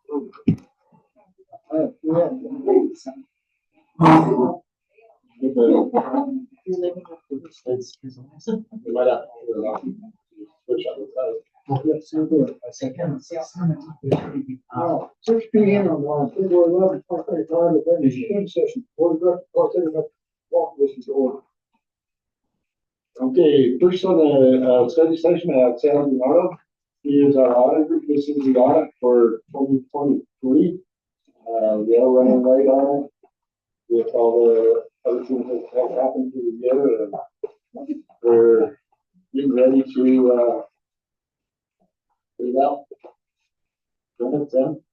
Search PM on February 11th, 2025, the venue study session. Board of Directors, walk this to order. Okay, first on the study session, I have Sal Leonardo. He is our auditor. This is the audit for 2023. We are running late on it with all the other things that have happened to the year, and we're getting ready to put it out. Go ahead, Sam.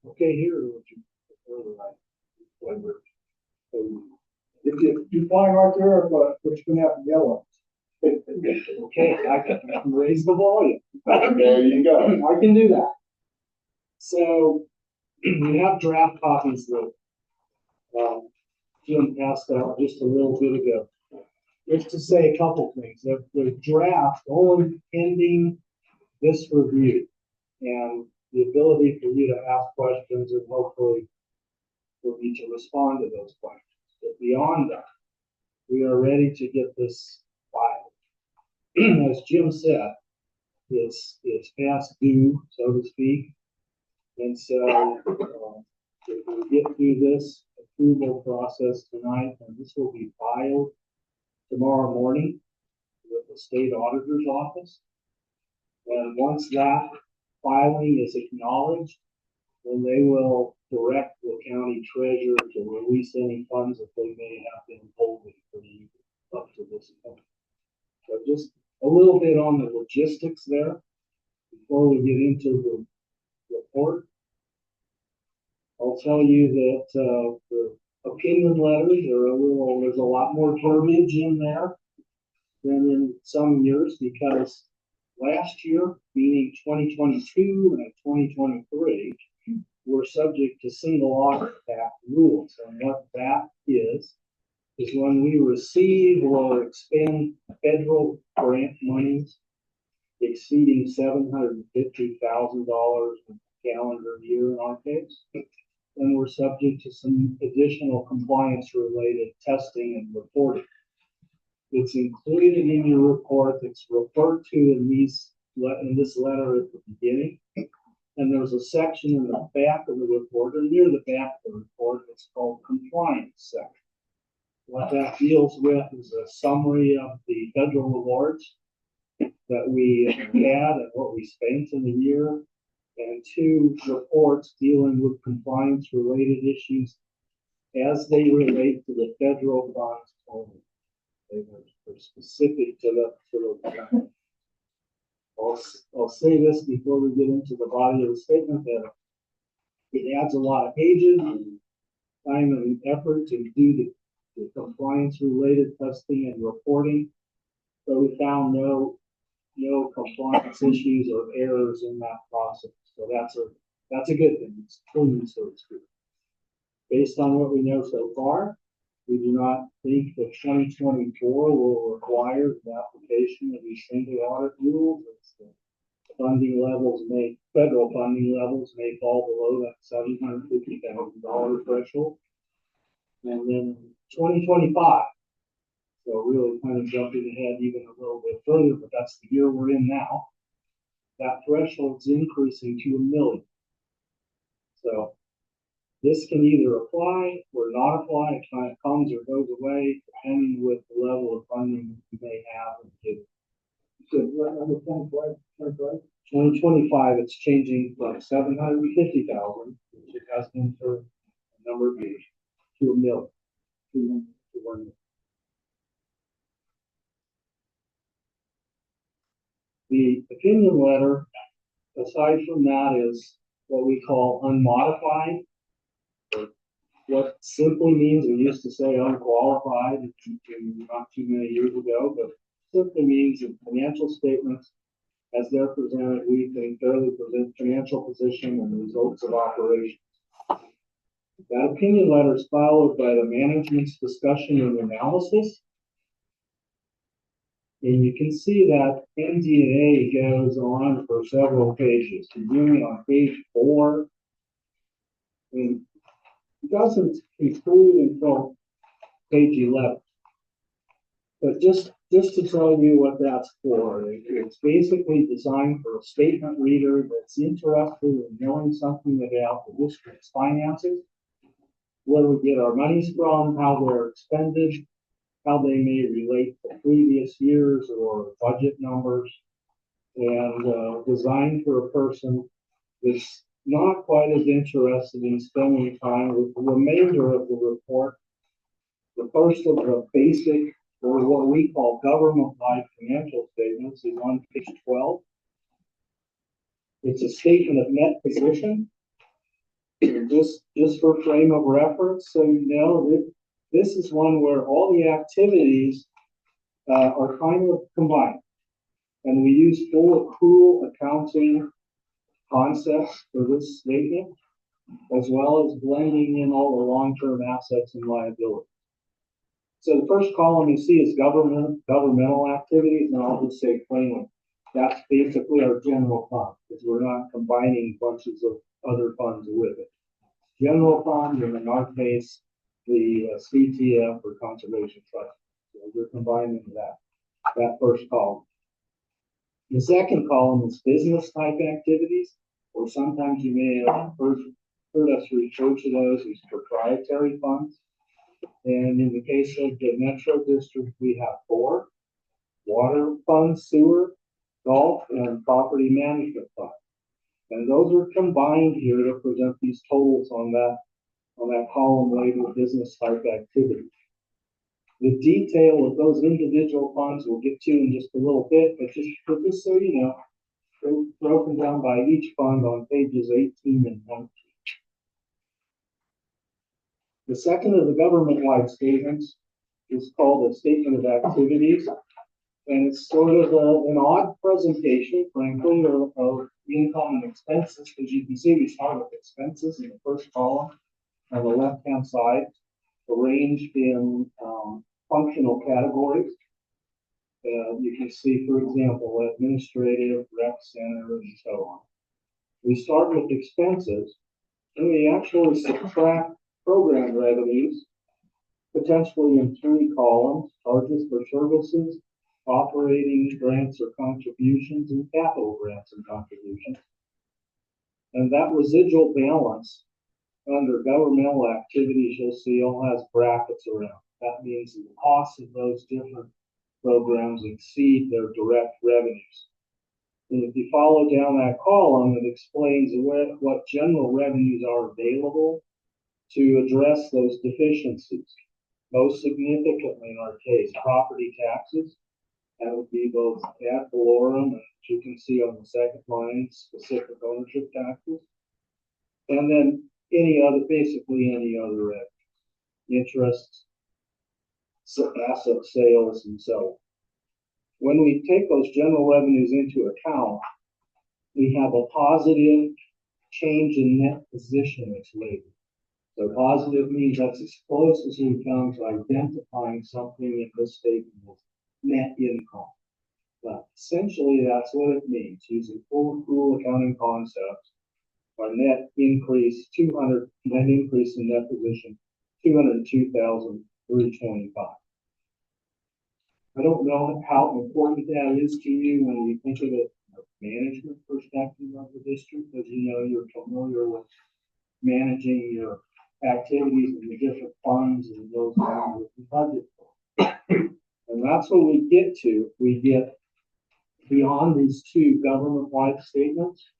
Okay, here, would you prefer the right? If you fly right there, but you're gonna have to yell at us. Okay, I can raise the volume. There you go. I can do that. So we have draft copies that Jim passed out just a little bit ago. Just to say a couple things. The draft only pending this review and the ability for you to ask questions and hopefully for me to respond to those questions. But beyond that, we are ready to get this filed. As Jim said, it's past due, so to speak. And so if we get through this approval process tonight, and this will be filed tomorrow morning with the state auditor's office. And once that filing is acknowledged, then they will direct the county treasurer to release any funds that they may have been holding for you up to this point. So just a little bit on the logistics there before we get into the report. I'll tell you that the opinion letters are there's a lot more verbiage in there than in some years, because last year, meaning 2022 and 2023, we're subject to single audit act rules. And what that is when we receive or expend federal grant monies exceeding $750,000 in a calendar year in our case, then we're subject to some additional compliance related testing and reporting. It's included in your report. It's referred to in this letter at the beginning. And there's a section in the back of the report, or near the back of the report, it's called compliance section. What that deals with is a summary of the federal awards that we had and what we spent in the year, and 2 reports dealing with compliance related issues as they relate to the federal funds only. They were specific to the I'll say this before we get into the body of the statement, that it adds a lot of pages and time and effort to do the compliance related testing and reporting. So we found no compliance issues or errors in that process. So that's a good thing. It's clean, so to speak. Based on what we know so far, we do not think that 2024 will require the application of these single audit rules. Federal funding levels may fall below that $750,000 threshold. And then 2025, so really kind of jumping ahead even a little bit further, but that's the year we're in now. That threshold is increasing to $1 million. So this can either apply or not apply. It kind of comes or goes away depending with the level of funding you may have and give. So what number 2025, it's changing from $750,000, which it has been for a number of years, to $1 million. To $1 million. The opinion letter, aside from that, is what we call unmodified. What simply means, we used to say unqualified not too many years ago, but simply means that financial statements, as they're presented, we think fairly present financial position and results of operations. That opinion letter is followed by the management's discussion and analysis. And you can see that MD&A goes on for several pages, beginning on page 4. And it doesn't conclude until page 11. But just to tell you what that's for, it's basically designed for a statement reader that's interested in knowing something about the district's finances, where we get our monies from, how they're expended, how they may relate to previous years or budget numbers, and designed for a person that's not quite as interested in spending time with the remainder of the report. The first of the basic, or what we call government-wide financial statements, is on page 12. It's a statement of net position. Just for frame of reference, so you know that this is one where all the activities are kind of combined. And we use full accrual accounting concepts for this statement, as well as blending in all the long-term assets and liabilities. So the first column you see is governmental activities, and I'll just say plainly, that's basically our general fund, because we're not combining bunches of other funds with it. General fund, and in our case, the CTF or Conservation Trust. So we're combining that first column. The second column is business type activities, or sometimes you may have heard us refer to those as proprietary funds. And in the case of the Metro District, we have 4: water fund, sewer, golf, and property management fund. And those are combined here to present these totals on that column labeled business type activity. The detail of those individual funds we'll get to in just a little bit, but just so you know, they're broken down by each fund on pages 18 and 19. The second of the government-wide statements is called a statement of activities, and it's sort of an odd presentation, frankly, of income and expenses, because you can see we start with expenses in the first column on the left-hand side, arranged in functional categories. You can see, for example, administrative, rec center, and so on. We start with expenses, and we actually subtract program revenues, potentially in 3 columns: charges for services, operating grants or contributions, and capital grants and contributions. And that residual balance under governmental activities, you'll see, all has brackets around. That means the costs of those different programs exceed their direct revenues. And if you follow down that column, it explains what general revenues are available to address those deficiencies. Most significantly in our case, property taxes. That would be both ad valorem, and you can see on the second line, specific ownership taxes. And then basically any other revenue, interest, asset sales, and so on. When we take those general revenues into account, we have a positive change in net position that's labeled. So positive means that's as close as we come to identifying something in this statement as net income. But essentially, that's what it means. Using full accrual accounting concepts, our net increase in net position, 202,325. I don't know how important that is to you when you think of it from a management perspective of the district, because you know you're familiar with managing your activities and the different funds and those along with the budget. And that's what we get to. We get beyond these 2 government-wide statements.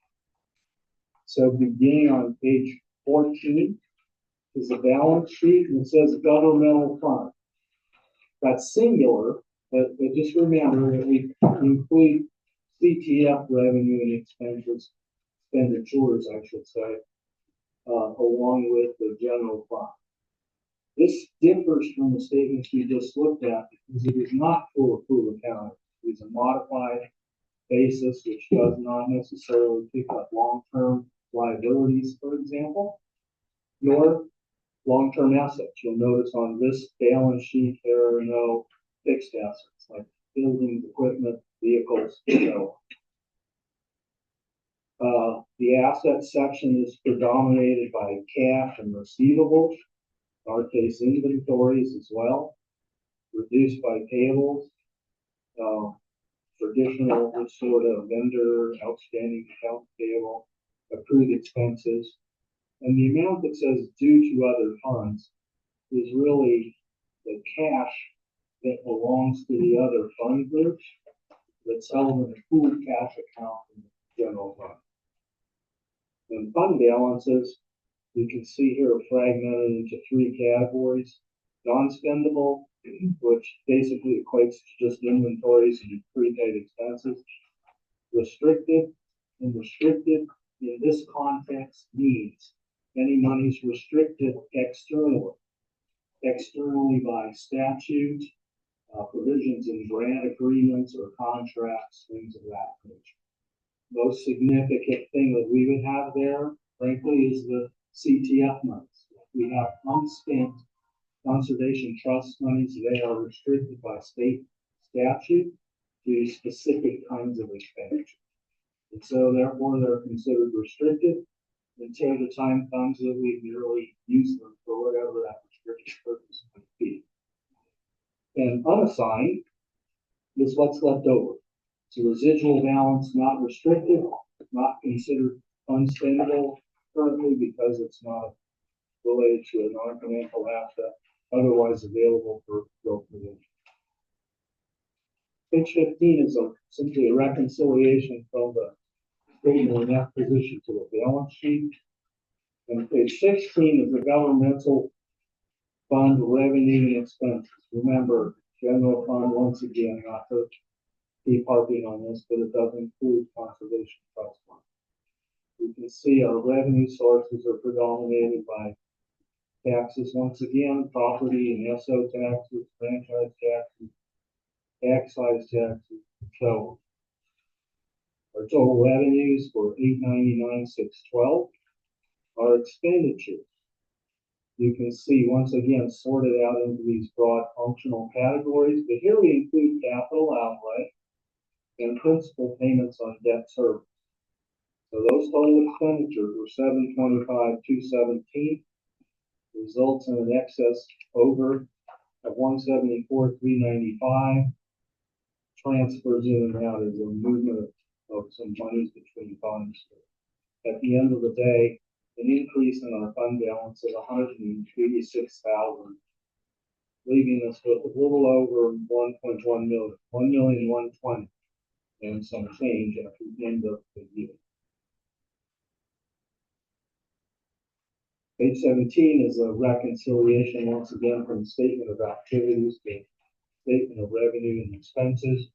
So beginning on page 14 is the balance sheet, and it says governmental fund. That's singular, but just remember that we include CTF revenue and expenditures, I should say, along with the general fund. This differs from the statements we just looked at because it is not full accrual accounting. It is a modified basis, which does not necessarily pick up long-term liabilities, for example, nor long-term assets. You'll notice on this balance sheet there are no fixed assets like buildings, equipment, vehicles. So, the asset section is predominated by cash and receivables, in our case inventories as well, reduced by payables, traditional sort of vendor, outstanding accounts payable, accrued expenses, and the amount that says due to other funds is really the cash that belongs to the other fund groups that's held in a pooled cash account in the general fund. And fund balances, you can see here, are fragmented into three categories. Non-spendable, which basically equates to just inventories and prepaid expenses. Restricted, and restricted in this context means any money's restricted externally by statute, provisions in grant agreements or contracts, things of that nature. Most significant thing that we would have there, frankly, is the CTF monies. We have unspent conservation trust monies. They are restricted by state statute to specific kinds of expenditure. And so therefore they're considered restricted until the time comes that we merely use them for whatever that restricted purpose might be. And unassigned is what's left over. It's a residual balance, not restricted, not considered unspendable currently because it's not related to a non-financial asset, otherwise available for appropriation. Page 15 is simply a reconciliation from the statement of net position to the balance sheet. And page 16 is the governmental fund revenue and expenses. Remember, general fund, once again, not to keep harping on this, but it does include conservation trust fund. You can see our revenue sources are predominated by taxes, once again, property and SO taxes, franchise taxes, excise taxes. So our total revenues were $899,612. Our expenditures, you can see once again sorted out into these broad functional categories, but here we include capital outlay and principal payments on debt service. So those total expenditures were $725,217, results in an excess over of $174,395. Transfers in and out as a movement of some monies between funds. At the end of the day, an increase in our fund balance of $186,000, leaving us with a little over 1.1 million, 1,120,000 and some change at the end of the year. Page 17 is a reconciliation once again from the statement of activities to statement of revenue and expenses.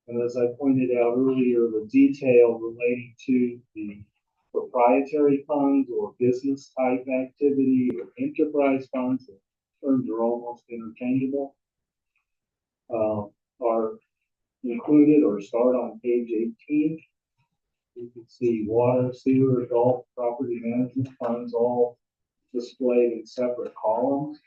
And as I pointed out earlier, the detail relating to the proprietary funds or business type activity or enterprise funds, the terms are almost interchangeable, are included or start on page 18. You can see water, sewer, golf, property management funds all displayed in separate columns.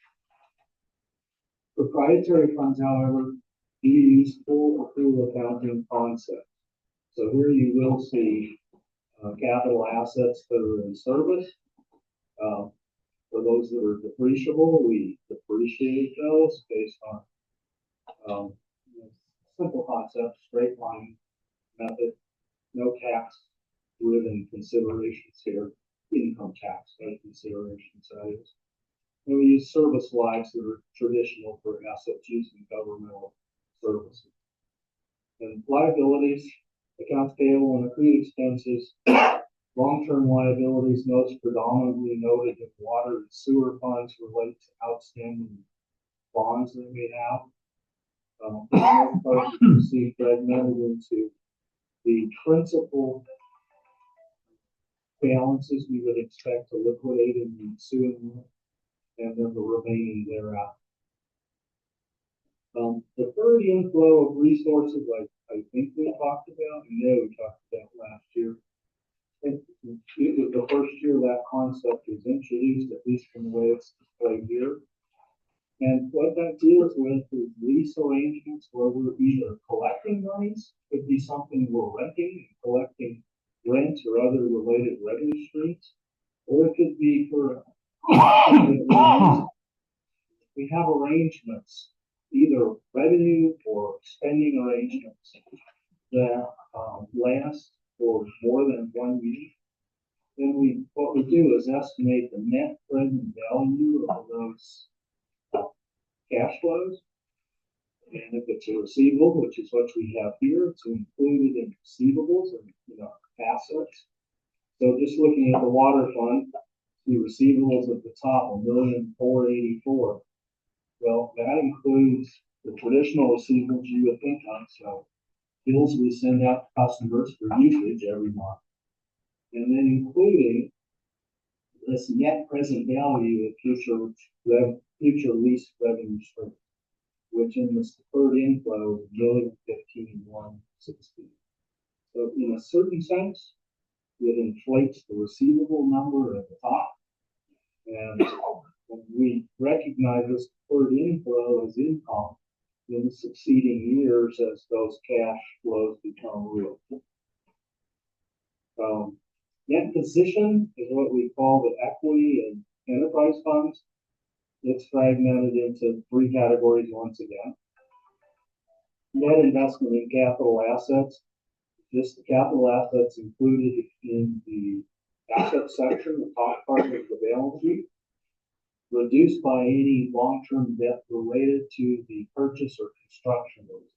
Proprietary funds, however, do use full accrual accounting concepts. So here you will see capital assets that are in service. For those that are depreciable, we depreciate those based on simple concepts, straight line method, no tax driven considerations here, income tax considerations, that is. And we use service lives that are traditional for assets used in governmental services. And liabilities, accounts payable and accrued expenses, long-term liabilities, most predominantly noted in water and sewer funds relate to outstanding bonds that we have. For the most part, you can see fragmented into the principal balances we would expect to liquidate in the ensuing year, and then the remaining thereafter. The third inflow of resources, I think we talked about, we talked about last year. It was the first year that concept was introduced, at least from the way it's displayed here. And what that deals with is lease arrangements where we're either collecting monies, could be something we're renting, collecting rent or other related revenue streams, or it could be for we have arrangements, either revenue or spending arrangements that last for more than 1 year. Then what we do is estimate the net present value of those cash flows. And if it's a receivable, which is what we have here, it's included in receivables and assets. So just looking at the water fund, the receivables at the top, 1,484,000. Well, that includes the traditional receivables you would think of. So bills we send out to customers for usage every month, and then including this net present value of future lease revenue stream, which in this deferred inflow is 1,015,160. So in a certain sense, it inflates the receivable number at the top. And when we recognize this deferred inflow as income in the succeeding years as those cash flows become real. Net position is what we call the equity and enterprise funds. It's fragmented into three categories once again. Net investment in capital assets, just the capital assets included in the asset section, the top part of the balance sheet, reduced by any long-term debt related to the purchase or construction of those.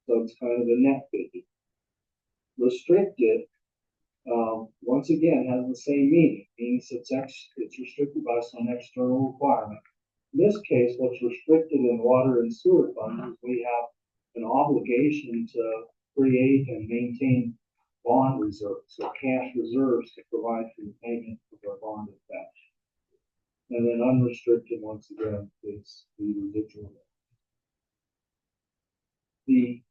So it's kind of a net figure. Restricted, once again, has the same meaning. It means it's restricted by some external requirement. In this case, what's restricted in water and sewer funds is we have an obligation to create and maintain bond reserves, so cash reserves to provide for the payment of our bond cash. And then unrestricted, once again, is the residual. The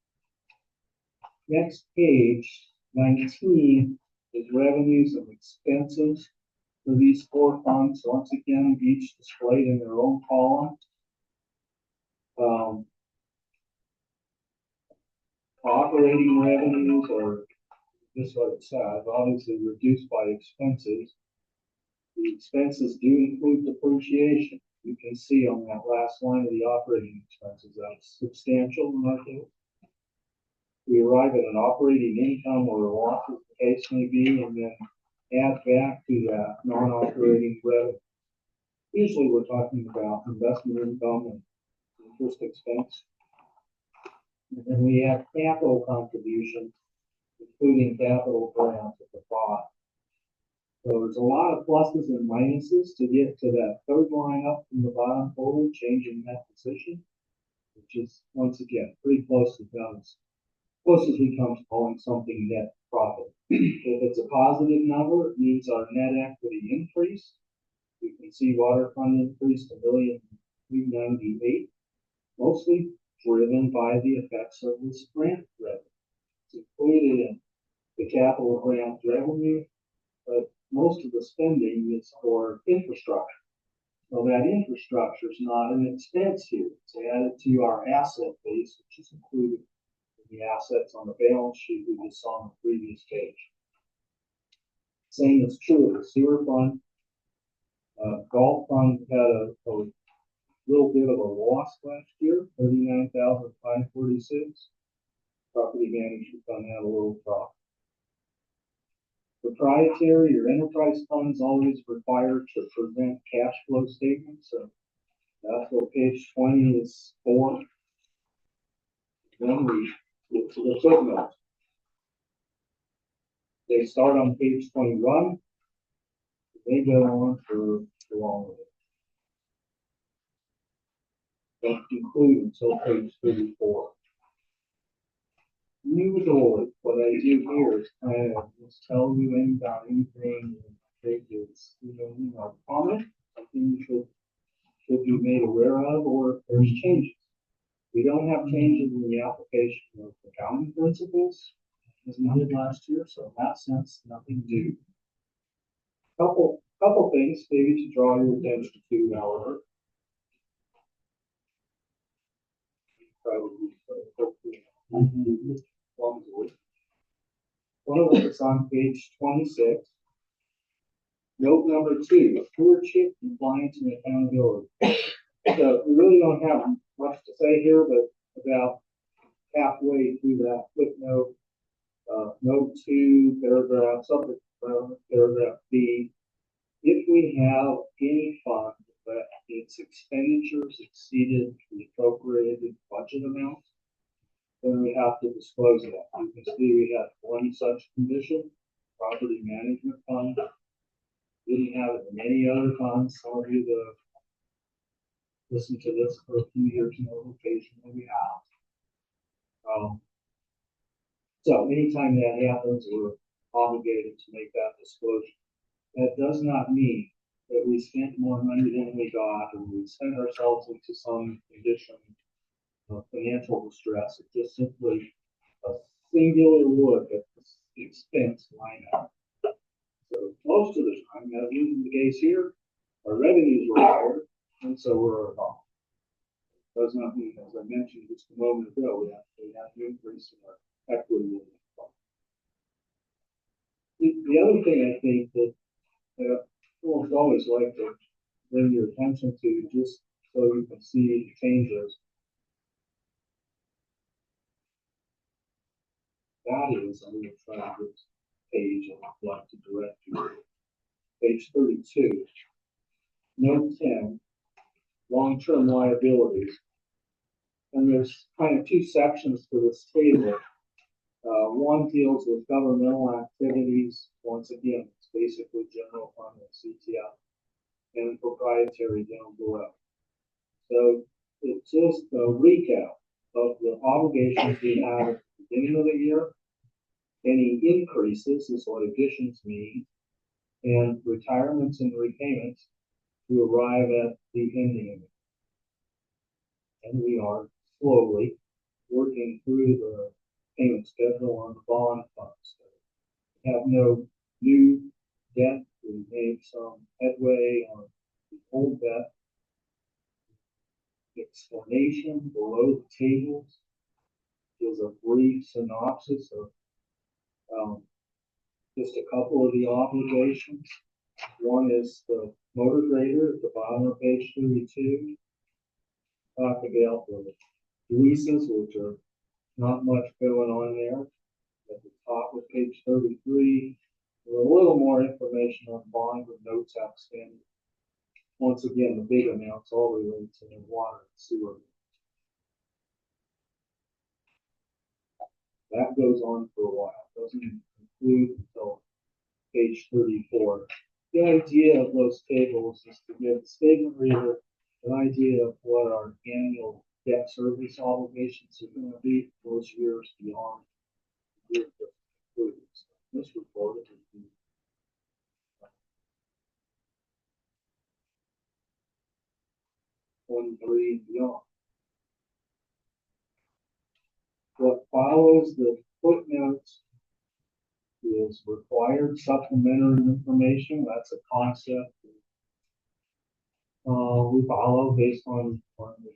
next page, 19, is revenues and expenses for these four funds. Once again, each displayed in their own column. Operating revenues are just what it says, obviously reduced by expenses. The expenses do include depreciation. You can see on that last line of the operating expenses, that's substantial in our case. We arrive at an operating income or a loss, as the case may be, and then add back to that non-operating revenue. Usually we're talking about investment income and interest expense. And then we have capital contributions, including capital grants at the bottom. So there's a lot of pluses and minuses to get to that third line up from the bottom total, changing that position, which is, once again, pretty close to as close as we come to calling something net profit. If it's a positive number, it means our net equity increased. You can see water fund increased to $1,398,000, mostly driven by the effects of this grant revenue. It's included in the capital grant revenue, but most of the spending is for infrastructure. So that infrastructure is not an expense here. It's added to our asset base, which is included in the assets on the balance sheet we just saw on the previous page. Same is true of the sewer fund. Golf fund had a little bit of a loss last year, $39,546. Property management fund had a little profit. Proprietary or enterprise funds always required to present cash flow statements. So that's what page 20 is for. Then we get to the footnotes. They start on page 21. They go on for long with it. Don't conclude until page 34. Usually, what I do here is kind of just tell you about anything that is, common, something you should be made aware of, or if there's changes. We don't have changes in the application of accounting principles as we did last year, so in that sense, nothing new. Couple things maybe to draw your attention to, however. probably, hopefully, clumsily. One of them is on page 26. Note number 2, stewardship, compliance, and accountability. So we really don't have much to say here, but about halfway through that footnote, note 2, paragraph B, if we have any fund that its expenditures exceeded the appropriated budget amount, then we have to disclose that. You can see we have one such condition, property management fund. Didn't have it in any other funds. Some of you that listened to this for a few years know occasionally we have. So anytime that happens, we're obligated to make that disclosure. That does not mean that we spent more money than we got, or we sent ourselves into some condition of financial distress. It's just simply a singular look at the expense line item. So most of the time, as is the case here, our revenues were higher, and so were our costs. Does not mean, as I mentioned just a moment ago, we have to increase in our equity. The other thing I think that almost always like to bring your attention to, just so you can see changes, that is, I'm going to try this page and I'd like to direct you to page 32, note 10, long-term liabilities. And there's kind of two sections to this table. One deals with governmental activities. Once again, it's basically general fund and CTF, and proprietary down below. So it's just a recap of the obligations we had at the beginning of the year, any increases is what additions mean, and retirements and repayments to arrive at the ending of it. And we are slowly working through the payment schedule on the bond funds. We have no new debt. We made some headway on the old debt. Explanation below the tables is a brief synopsis of just a couple of the obligations. One is the motor grader at the bottom of page 32. Talk about the leases, which are not much going on there. At the top of page 33, with a little more information on bonds and notes outstanding. Once again, the big amounts all relate to the water and sewer. That goes on for a while. Doesn't conclude until page 34. The idea of those tables is to give the statement reader an idea of what our annual debt service obligations are going to be for those years beyond the year concluded. So this report is 23 and beyond. What follows the footnotes is required supplementary information. That's a concept we follow based on the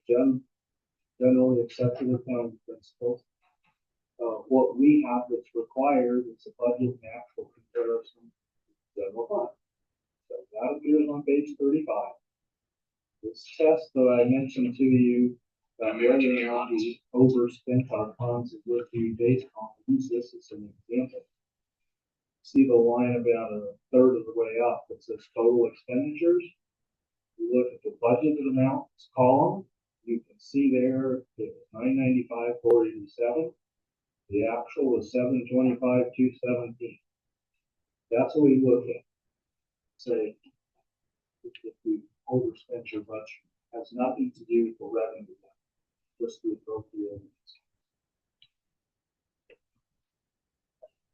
generally accepted accounting principles. What we have that's required is a budget and actual comparison to general fund. So that appears on page 35. This test that I mentioned to you, whether or not we overspent our funds, is what we based on. Use this as an example. See the line about a third of the way up that says total expenditures. You look at the budgeted amounts column, you can see there it was $995,487. The actual is $725,217. That's what we look at. Say if we overspent your budget, it has nothing to do with revenue, just the appropriations.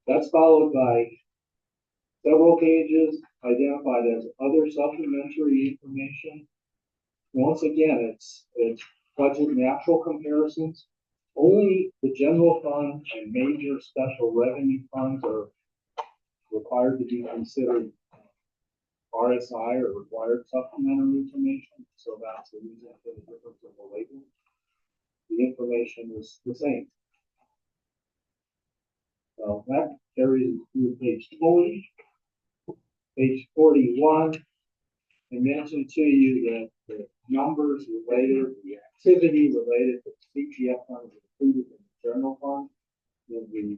That's followed by several pages identified as other supplementary information. Once again, it's budget and actual comparisons. Only the general fund and major special revenue funds are required to be considered RSI or required supplementary information. So that's the reason for the difference of the label. the information was the same. So that carries through page 40. Page 41, I mentioned to you that the numbers related, the activity related to CTF funds included in the general fund in the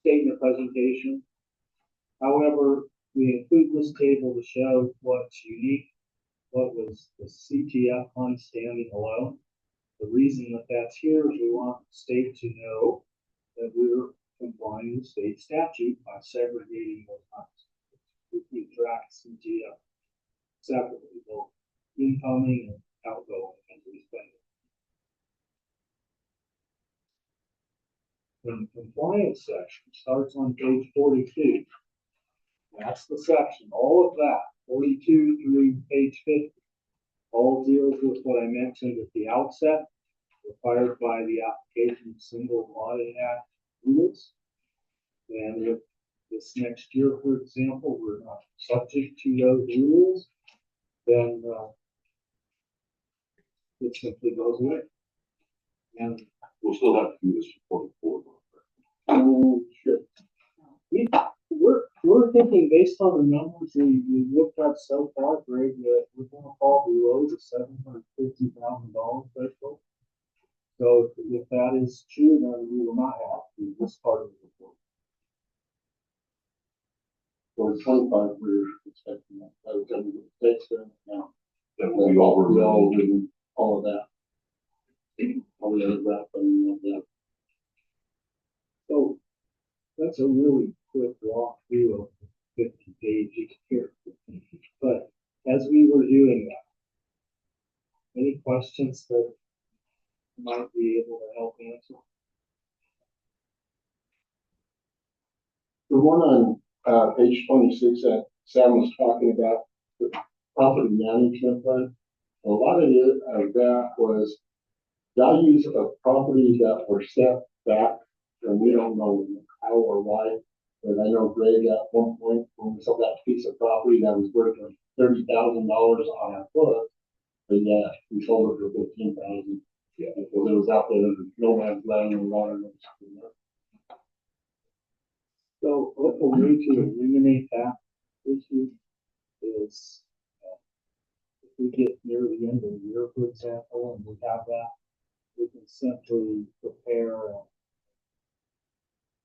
statement presentation. However, we include this table to show what's unique, what was the CTF fund standing alone. The reason that that's here is we want the state to know that we're complying with state statute by segregating those funds. We keep track of CTF separately, both incoming and outgoing as we spend it. And the compliance section starts on page 42. That's the section, all of that, 42 through page 50, all deals with what I mentioned at the outset, required by the application of Single Audit Act rules. And if this next year, for example, we're not subject to those rules, then it simply goes away. And we'll still have to do this for 44. Sure. We're thinking based on the numbers we looked at so far, Greg, that we're going to fall below the $750,000 threshold. So if that is true, then we will not have to do this part of the report. So it's 25 we're expecting that. That was going to be the stakes there now. That will be over. We all do all of that. All the other wrap and all that. So that's a really quick walkthrough of the 50 pages here. But as we were doing that, any questions that might be able to help answer? The one on page 26 that Sam was talking about, the property management plan, a lot of that was values of properties that were set back, and we don't know how or why. But I know Greg at one point when we sold that piece of property that was worth $30,000 on our book, but yeah, we sold it for $15,000. Yeah, because it was out there, no man's land and water. So a way to eliminate that issue is if we get near the end of the year, for example, and we have that, we can simply prepare and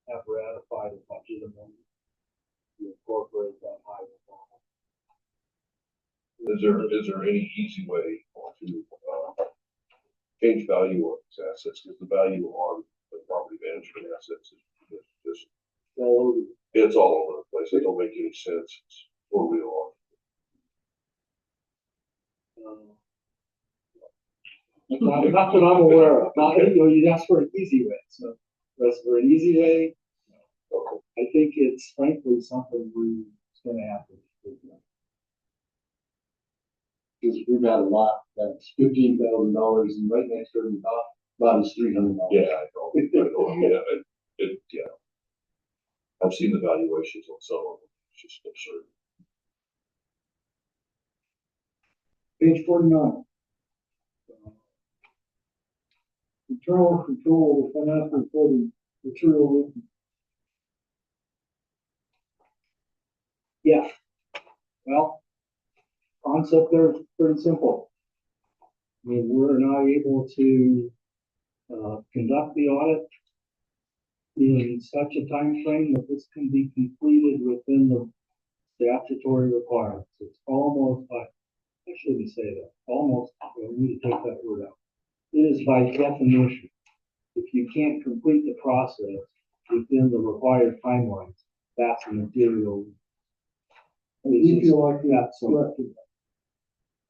have ratified a budget amendment to incorporate that higher level. Is there any easy way to change value on these assets? Because the value on the property management assets is just it's all over the place. They don't make any sense. It's totally off. Not that I'm aware of. Not, you'd ask for an easy way. So that's for an easy way. I think it's frankly something we're going to have to do. Because we've had a lot that's $15,000, and right next to the lot is $300. Yeah, I know. Yeah. I've seen the valuations on some of them. It's just absurd. Page 49. Internal control of financial reporting material. Yeah. Well, concept there is pretty simple. I mean, we're not able to conduct the audit in such a time frame that this can be completed within the statutory requirements. It's almost like, I shouldn't say that, almost, we need to take that word out. It is by definition, if you can't complete the process within the required timelines, that's a material. I mean, you feel like that's corrected.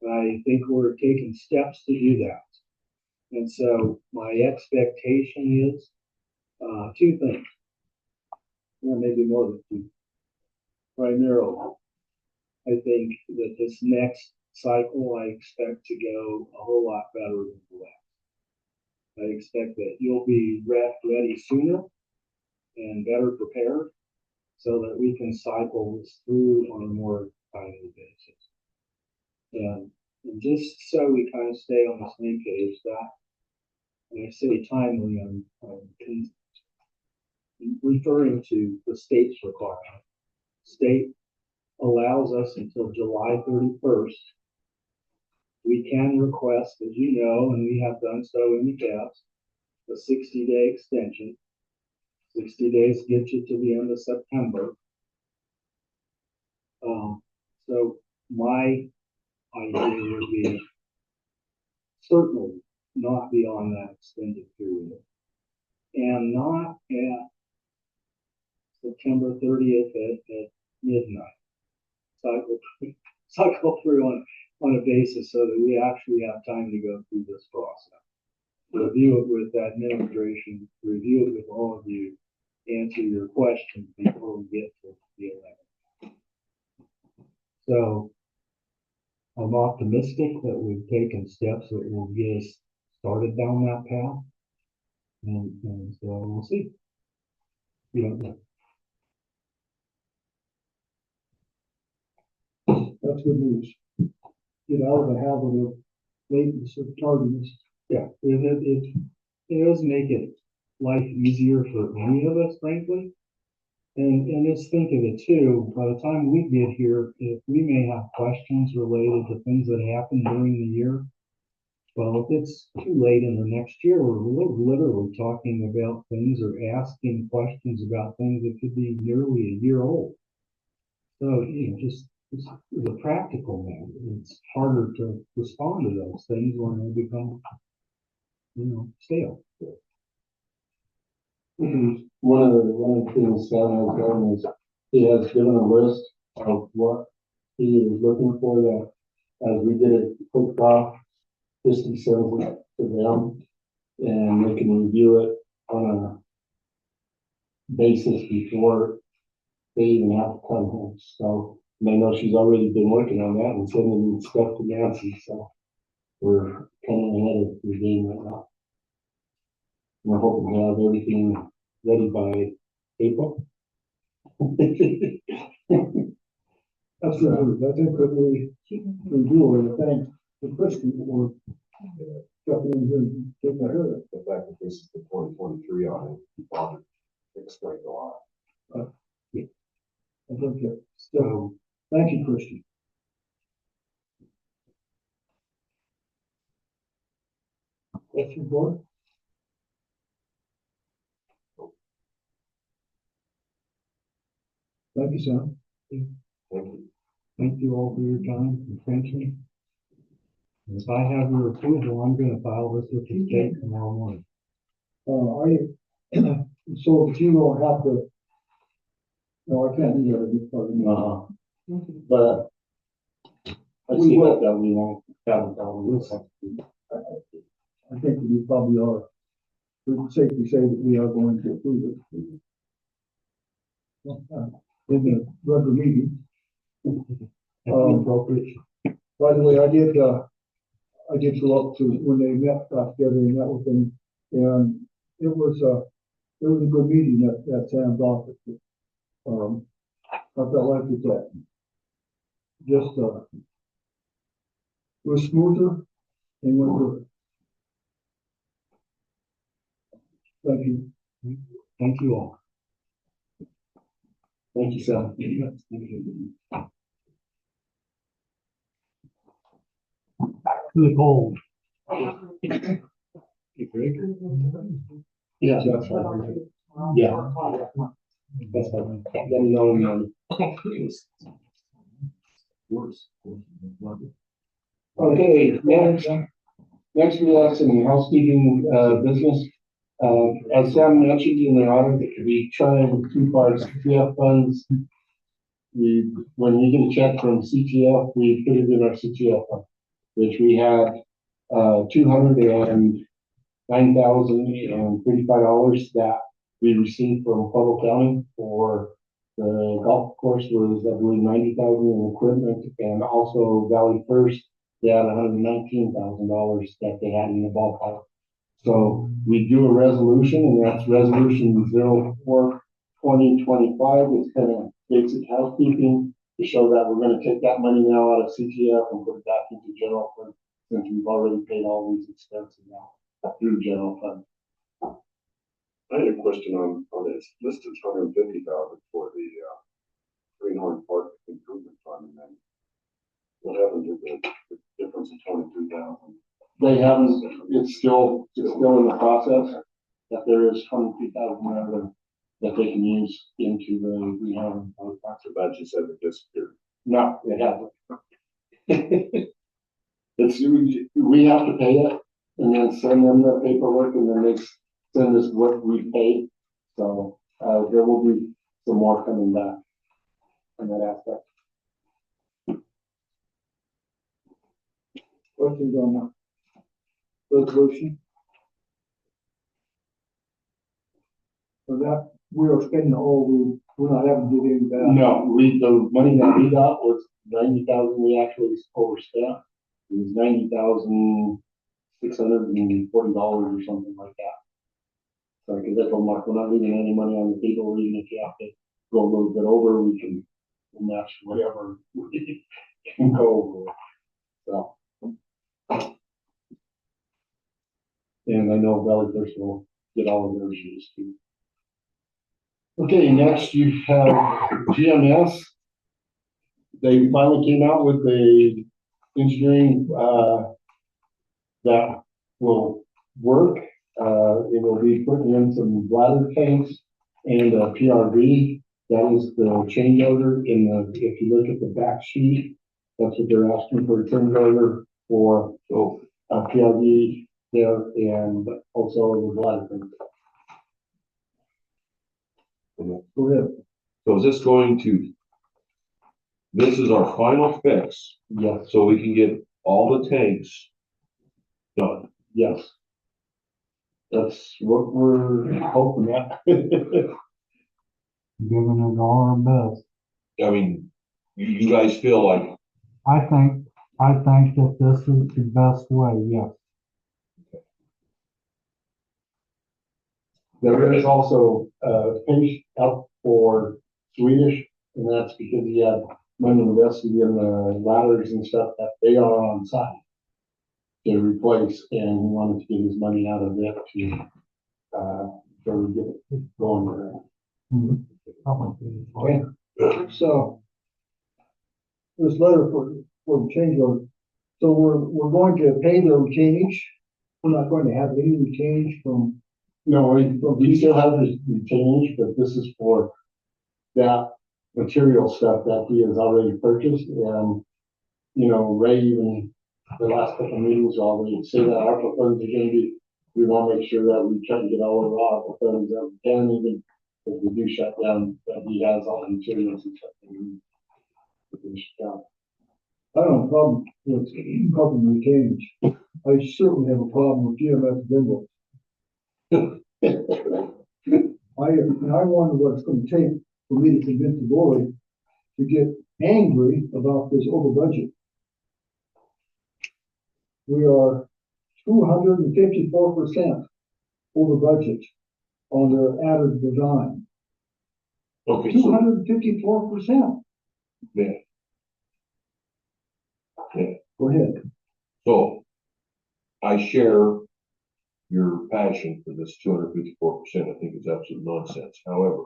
I think we're taking steps to do that. And so my expectation is two things. Or maybe more than two. Primarily, I think that this next cycle, I expect to go a whole lot better than the last. I expect that you'll be ready sooner and better prepared so that we can cycle this through on a more timely basis. And And just so we kind of stay on the same page, that when I say timely, I'm referring to the state's requirement. State allows us until July 31st. We can request, as you know, and we have done so in the past, a 60-day extension. 60 days gets you to the end of September. So my idea would be certainly not beyond that extended period, and not at September 30th at midnight. Cycle through on a basis so that we actually have time to go through this process. Review it with administration, review it with all of you, answer your questions before we get to the 11th. So I'm optimistic that we've taken steps that will get us started down that path. And so we'll see. We don't know. That's good news. Get out of the habit of lateness of tardiness. Yeah, it does make it life easier for any of us, frankly. And let's think of it too, by the time we get here, if we may have questions related to things that happened during the year, well, if it's too late in the next year, we're literally talking about things or asking questions about things that could be nearly a year old. So, just as a practical matter, it's harder to respond to those things when they become, stale. One of the things Sam has done is he has given a list of what he is looking for, that as we get it clicked off, just he sends it to them and they can review it on a basis before they even have to come home. So and I know she's already been working on that and sending stuff to Nancy, so we're kind of ahead of the game right now. We're hoping to have everything ready by April. That's good news. I think that we do, and thank the Christie for jumping in here and taking care of it. The fact that this is the 2023 audit, explains a lot. I think that, so, thank you, Christie. That's your board. Thank you, Sam. Thank you. Thank you all for your time and attention. And if I have your approval, I'm gonna file this with the state tomorrow morning. So that you don't have to, no, I can't do that. But I We see will. that we won't have it down. I think we probably are. We can safely say that we are going to approve it. In the regular meeting. Appropriate. By the way, I did go up to, when they met, got together and met with them, and it was a good meeting at Sam's office. I felt like it, just, it was smoother and went good. Thank you. Thank you all. Thank you, Sam. To the cold. Yeah, that's fine. Yeah. That's fine. Let me know when you're ready. Okay, next we have some housekeeping, business. As Sam mentioned in the audit, we try and keep our CTF funds. When we get a check from CTF, we put it in our CTF fund, which we have, $209,035 that we received from Pueblo County for the golf course was, I believe, $90,000 in equipment, and also Valley First, they had $119,000 that they had in the ballpark. So we do a resolution, and that's resolution 04-2025. It's kind of basic housekeeping. to show that we're gonna take that money now out of CTF and put it back into general fund, since we've already paid all these expenses now through general fund. I had a question on this, listed 150,000 for the, Greenhorn Park Improvement Fund, and then what happened to the difference of 22,000? They haven't, it's still in the process, that there is 22,000 there that they can use into the rehab. So that just said it disappeared. No, it hasn't. It's, we have to pay it and then send them the paperwork, and then they send us what we paid. So, there will be some more coming back on that aspect. Questions on that resolution? So that, we are spending all, we're not having to get any back. No, the money that we got was 90,000, we actually overspent. It was $90,640 or something like that. So, cause I told Mark, we're not leaving any money on the table, even if you have to go a little bit over, we can match whatever we can go over. So. And I know Valley First will get all of theirs used too. Okay, next you have GMS. They finally came out with the engineering, that will work. It will be putting in some bladder tanks and a PRV. That is the change order in the, if you look at the back sheet, that's what they're asking for, a change order for, so a PRV there and also the bladder tank. Go ahead. So is this going to, this is our final fix, Yes, so we can get all the tanks done? yes. That's what we're hoping at. Giving it all our best. I mean, you guys feel like, I think that this is the best way, yes. There is also a page up for Swedish, and that's because he had money invested in the ladders and stuff that they are on site to replace, and he wanted to get his money out of it to get it going there. Okay. So this letter for the change order. So we're going to pay the retainage. We're not going to have any retainage from. No, we still have the change, but this is for that material stuff that he has already purchased. And, you know, Ray, even the last couple of meetings, already say that ARPA funds are gonna be, we wanna make sure that we try to get all of the ARPA funds that we can, even if we do shut down, that he has all the materials and stuff that we need to finish it down. I don't have a problem with retainage. I certainly have a problem with GMS invoice. I wonder what it's gonna take for me to convince the board to get angry about this over budget. We are 254% over budget on their added design. okay, so, 254%. yeah, Go ahead. so I share your passion for this 254%. I think it's absolute nonsense. However,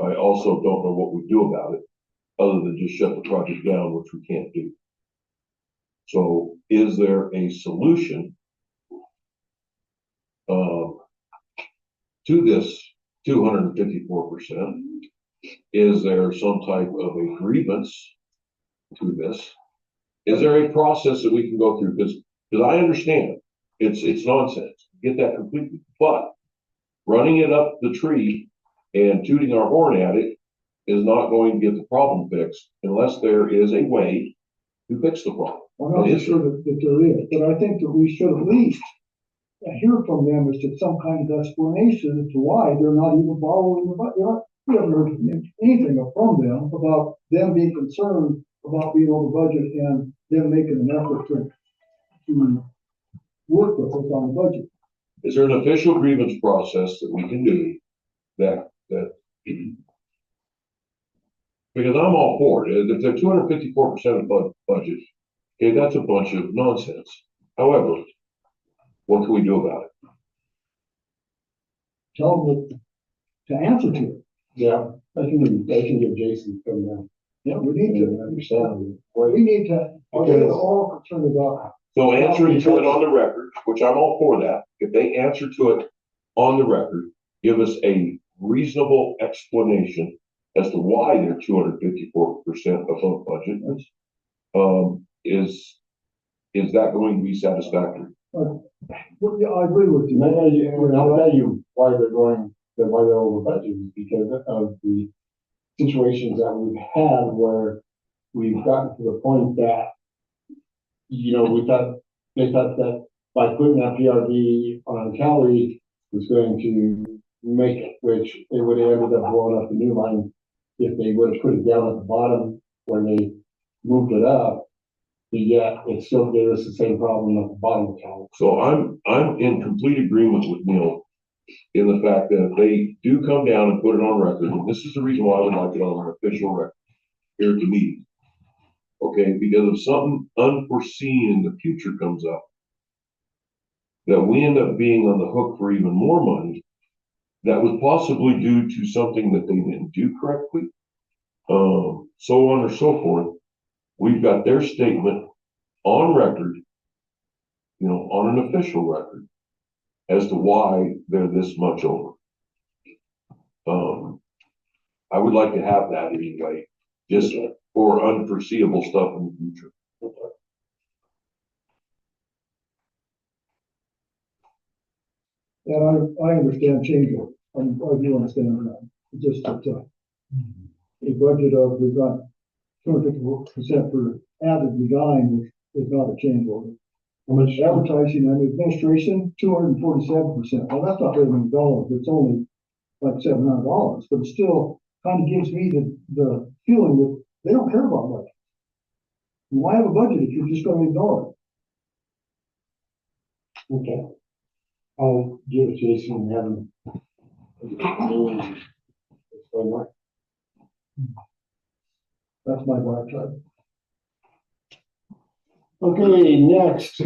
I also don't know what we do about it, other than just shut the project down, which we can't do. So is there a solution to this 254%? Is there some type of a grievance to this? Is there a process that we can go through? Because I understand it's nonsense. Get that completely. But running it up the tree and tooting our horn at it is not going to get the problem fixed unless there is a way to fix the problem. I'm not sure that there is, but I think that we should at least hear from them as to some kind of explanation as to why they're not even following the budget. We haven't heard anything from them about them being concerned about being over budget and them making an effort to work with us on the budget. Is there an official grievance process that we can do that Because I'm all for it. If they're 254% of budget, okay, that's a bunch of nonsense. However, what can we do about it? Tell them to answer to it. Yeah, I can get Jason to come down. Yeah, we need to, Understand. we need to, we're all concerned about. So answering to it on the record, which I'm all for that, if they answer to it on the record, give us a reasonable explanation as to why they're 254% above budget. Is that going to be satisfactory? Well, yeah, I agree with you. I'll tell you why why they're over budget is because of the situations that we've had where we've gotten to the point that, they thought that by putting that PRV on Cali was going to make it, which it would have ended up blowing up the new line if they would have put it down at the bottom where they moved it up. But yet it still gave us the same problem at the bottom of Cali. So I'm in complete agreement with Neil in the fact that if they do come down and put it on record, and this is the reason why I would like it on an official record here at the meeting. Okay, because if something unforeseen in the future comes up, that we end up being on the hook for even more money, that was possibly due to something that they didn't do correctly, so on or so forth. We've got their statement on record, on an official record, as to why they're this much over. I would like to have that anyway, just for unforeseeable stuff in the future. And I understand change order. I do understand that. It's just that, a budget of, we've got 250% for added design is not a change order. How much advertising and administration, 247%. Well, that's not very many dollars. It's only like $700, but it still kind of gives me the feeling that they don't care about budget. Why have a budget if you're just going to ignore it? Okay. I'll give it to Jason and have him. That's my black side. Okay, next,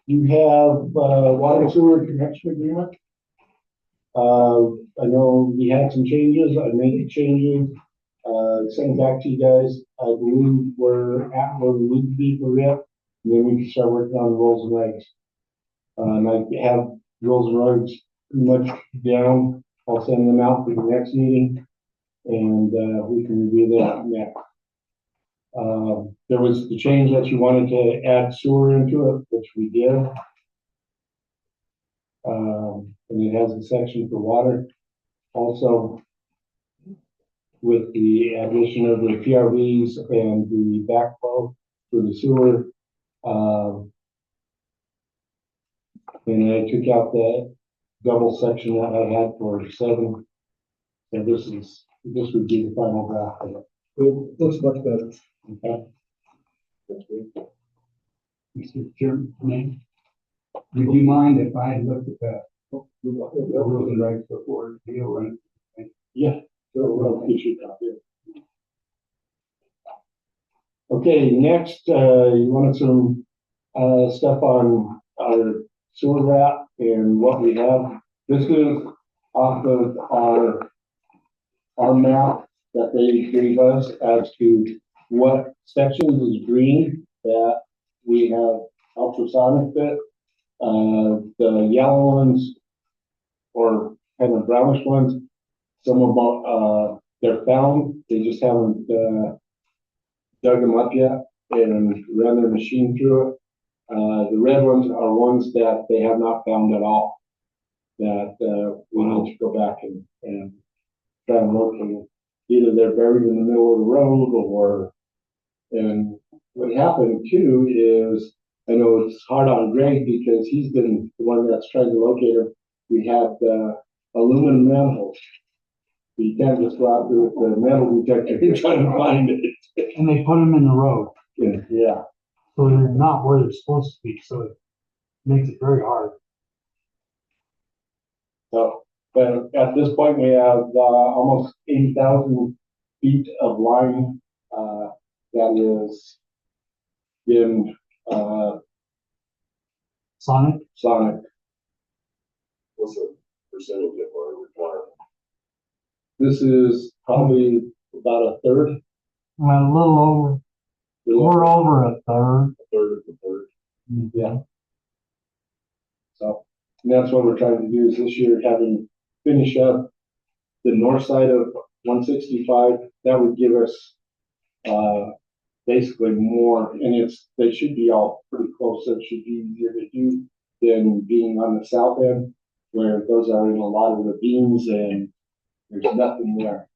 you have, water sewer connection agreement. I know we had some changes, I made the changes, sent it back to you guys. I believe we're at where we need to be for it, and then we can start working on the rules and regs. And I have rules and regs pretty much down. I'll send them out for the next meeting, and, we can review that next. There was the change that you wanted to add sewer into it, which we did. And it has a section for water. Also, with the addition of the PRVs and the backflow for the sewer. And I took out the double section that I had for 7. And this would be the final draft of it. It looks much better. Okay. Mr. Chairman, would you mind if I looked at that? The rules and regs before the deal, right? Yeah. Well, you should copy it. Okay, next, you wanted some, stuff on our sewer wrap and what we have. This is off of our map that they gave us as to what sections is green that we have ultrasonic fit. The yellow ones or kind of brownish ones, some of them, they're found, they just haven't, dug them up yet and run their machine through it. The red ones are ones that they have not found at all, that, we need to go back and try and locate. Either they're buried in the middle of the road and what happened too is, I know it's hard on Greg because he's been the one that's trying to locate them. We had, aluminum manholes. You can't just go out there with the metal detector and try to find it. And they put them in the road, Yeah. so they're not where they're supposed to be, so it makes it very hard. So, but at this point, we have almost 80,000 feet of line, that is in, Sonic? Sonic. What's the percentage of our requirement? This is probably about a third. A little over, we're over a third. A third of the third. Yeah. So, and that's what we're trying to do is this year, having finished up the north side of 165, that would give us, basically more, and they should be all pretty close, so it should be easier to do than being on the south end, where those are in a lot of ravines and there's nothing there.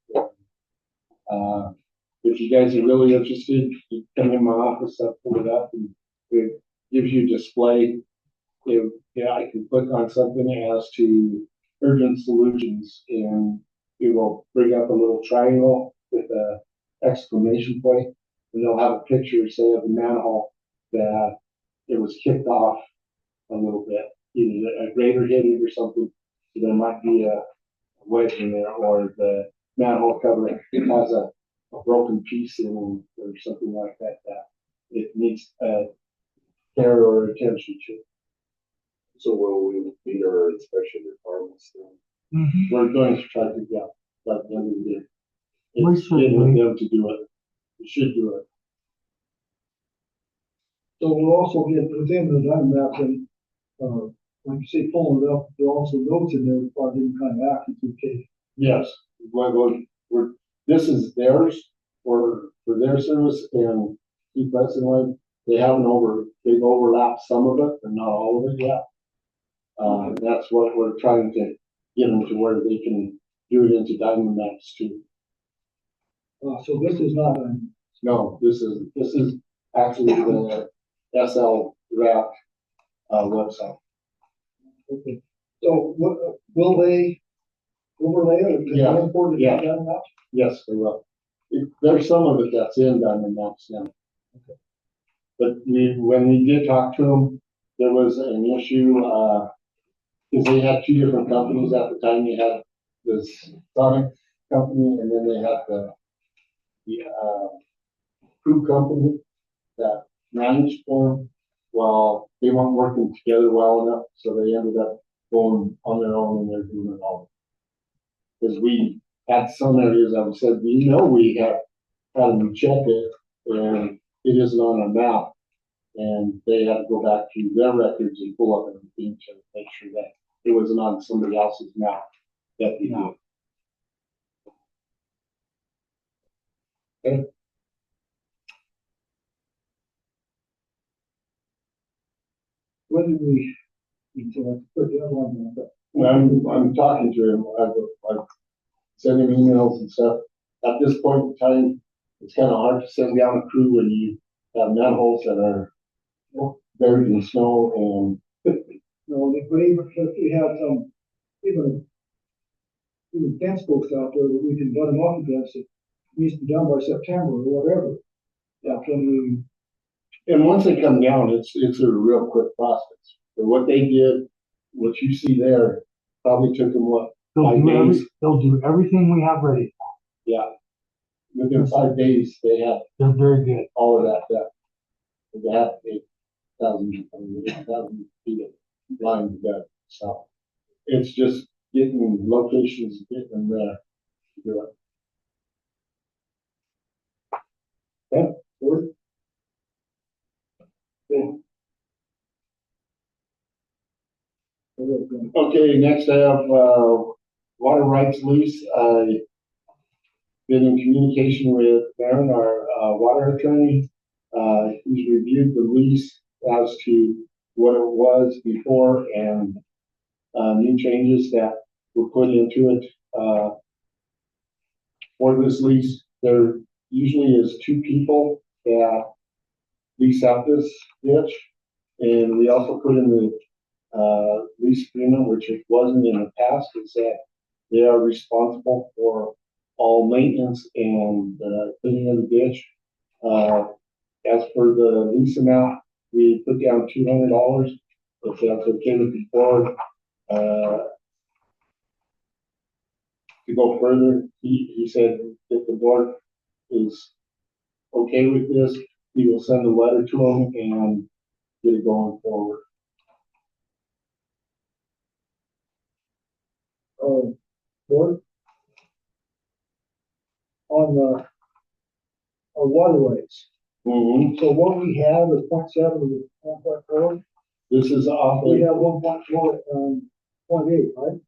If you guys are really interested, you come in my office, I'll pull it up and it gives you a display. I can click on something as to urgent solutions and it will bring up a little triangle with a exclamation point and they'll have a picture, say, of the manhole that it was kicked off a little bit, either a grader hit it or something. So there might be a wedge in there or the manhole cover has a broken piece in it or something like that, that it needs care or attention to. So will we meet our inspection requirements then? We're going to try to get like the end of the year. We It's should getting be. them to do it. We should do it. So we'll also get within the dime maps and, like you say, pulling it up, there are also notes in there for any kind of action to take. Yes, this is theirs for their service and keep us in line. They've overlapped some of it, but not all of it yet. That's what we're trying to get them to where they can do it into diamond maps too. So this is not a, No, this is actually the SL wrap website. okay. So what, will they overlay it? Or Yeah, import it yeah. into dime maps? Yes, they will. There's some of it that's in diamond maps now. Okay. But when we did talk to them, there was an issue, because they had two different companies at the time. They had this Sonic company and then they had the crew company that managed for them. Well, they weren't working together well enough, so they ended up going on their own and they're doing it all. Because we had some areas that we said, we have had them check it and it isn't on a map. And they had to go back to their records and pull up everything to make sure that it wasn't on somebody else's map that they did. Okay. When did we, until I put the other one on I'm talking to him. I've sent him emails and stuff. At this point in time, it's kind of hard to send down a crew when you have manholes that are buried in snow and No, but even if we have some, even fence posts out there that we can let them off against, it needs to be done by September or whatever. Yeah, can and once they come down, it's a real quick process. But what they did, what you see there, probably took them what, 5 days? They'll do everything we have ready. Yeah. Within 5 days, they have They're very good. all of that done. They have 8,000 feet of line done. So it's just getting locations, getting them there to do it. Okay, good. Okay, next I have water rights lease. Been in communication with Aaron, our water attorney. He's reviewed the lease as to what it was before and new changes that were put into it. For this lease, there usually is 2 people that lease out this ditch. And we also put in the lease agreement, which it wasn't in the past, is that they are responsible for all maintenance and cleaning of the ditch. As for the lease amount, we put down $200. If that's okay with the board, to go further. He said if the board is okay with this, he will send a letter to them and get it going forward. Board, on the, waterways. Mm-hmm. So what we have is 0.7 with 1.4. This is off We of, have 1.4, 0.8, right?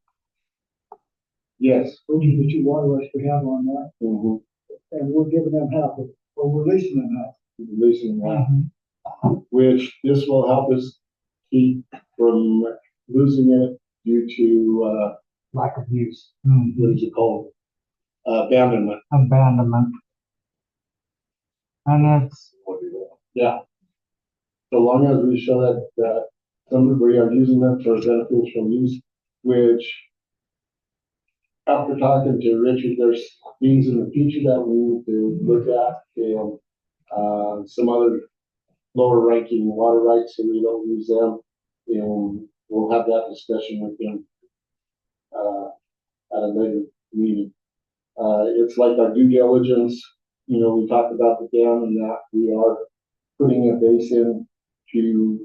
yes. Those are the two waterways we have on that, Mm-hmm. and we're giving them half, or we're leasing them half. Releasing that, which this will help us keep from losing it due to, Lack of use. what is it called? Abandonment. Abandonment. And it's, Yeah. So long as we show that we are using them for beneficial use, which after talking to Richard, there's things in the future that we need to look at and, some other lower ranking water rights so we don't lose them. And we'll have that discussion with him, at a later meeting. It's like our due diligence, you know, we talked about the dam and that we are putting a base in to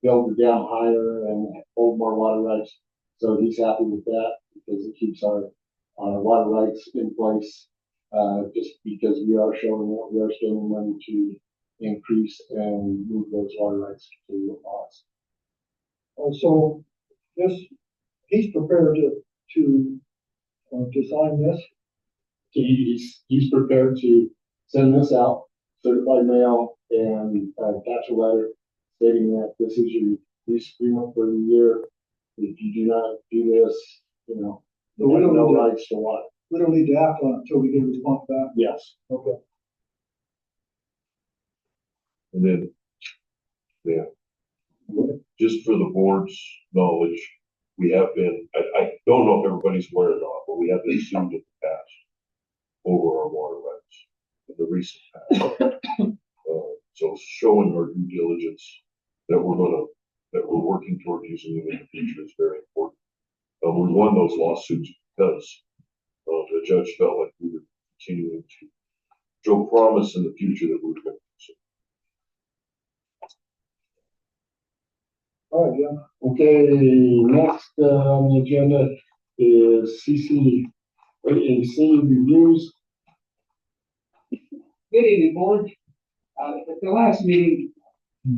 build the dam higher and hold more water rights. So he's happy with that because it keeps our water rights in place. Just because we are showing that we are spending money to increase and move those water rights to us. So this, he's prepared to sign this. He's prepared to send this out, certified mail, and attach a letter stating that this is your lease agreement for the year. If you do not do this, you know, you have no rights to water. We don't need to act on it until we get a response back. Yes. Okay. And then, yeah, just for the board's knowledge, we have been, I don't know if everybody's aware or not, but we have been sued in the past over our water rights in the recent past. So showing our due diligence that we're working toward using them in the future is very important. We won those lawsuits because the judge felt like we were continuing to show promise in the future that we were going to do so. All right, yeah. Okay, next on the agenda is CAC reviews. Good evening, board. At the last meeting,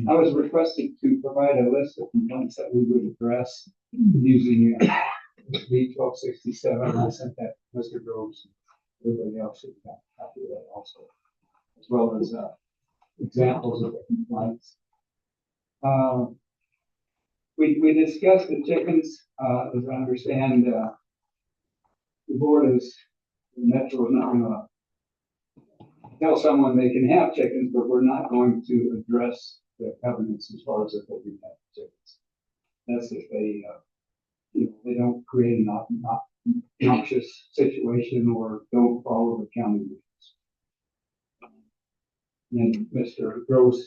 I was requested to provide a list of complaints that we would address using B 1267. I sent that to Mr. Groves. Everybody else should have a copy of that also, as well as examples of the complaints. We discussed the chickens. As I understand, the board is, Metro is not going to tell someone they can have chickens, but we're not going to address the covenants as far as if they can have chickens. That's if they, they don't create an noxious situation or don't follow the county rules. And Mr. Gross,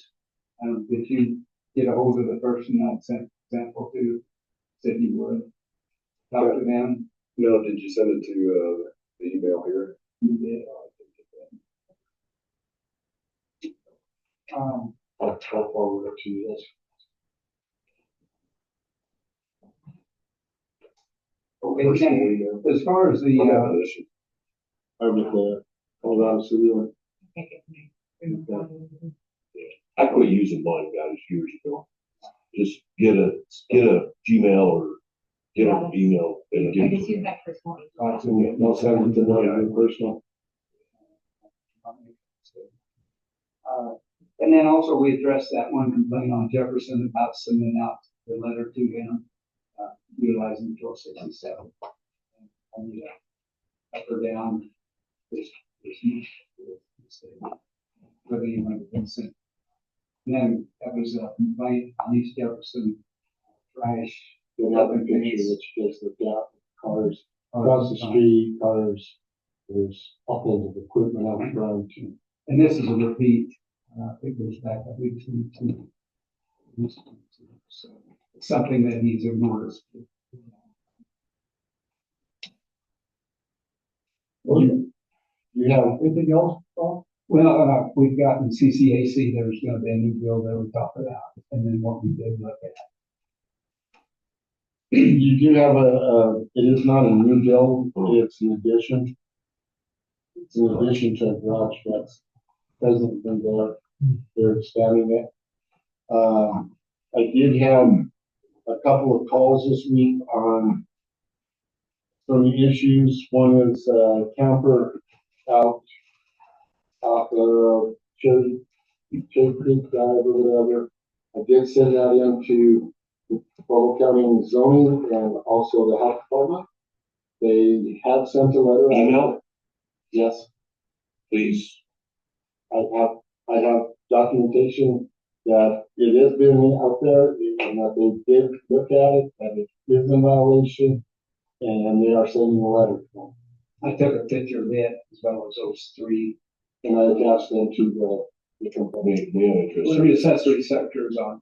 did you get a hold of the person I sent example to? Said you would talk to them. No, did you send it to the email here? You did. I'll forward it to you. Yes. Okay, as far as the, I'm with the Colorado City one. I quit using mine, guys, years ago. Just get a Gmail or get an email and I give just it. use that for small. I'll send it to them personal. and then also we addressed that one complaint on Jefferson about sending out the letter to him, utilizing 1267. On the up or down, this whether you want to consent. And then that was a complaint on East Jefferson trash. Another picture that you guys looked at, cars across the street, cars, there's all kinds of equipment out front. And this is a repeat. It goes back, I think, to so it's something that needs ignored. You have, Anything else, Paul? Well, we've gotten CCAC, there's gonna be a new bill that we talked about, and then what we did look at. you do have it is not a new bill, it's an addition. It's an addition to a garage that's present in there. They're expanding it. I did have a couple of calls this week on some issues. One is camper out off of Cherry Creek Drive or whatever. I did send that in to Pueblo County Zoning and also the Health Department. They have sent a letter. Email? Yes, Please. I have documentation that it has been out there and that they did look at it, that it is a violation, and they are sending a letter. I took a picture of it as well as those three, And I attached them to the company. three accessory sectors on.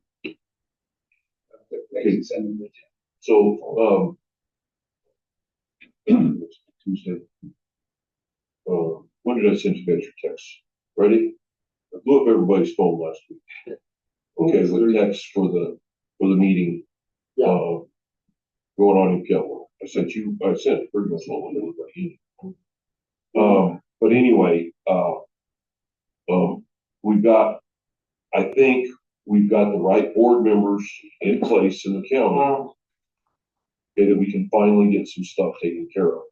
Send them to So, Tuesday. When did I send you guys your text? Ready? I blew up everybody's phone last week. Okay, with text for the meeting. Yeah. Going on in Kelly. I sent pretty much all of everybody. But anyway, I think we've got the right board members in place in the county. Okay, that we can finally get some stuff taken care of.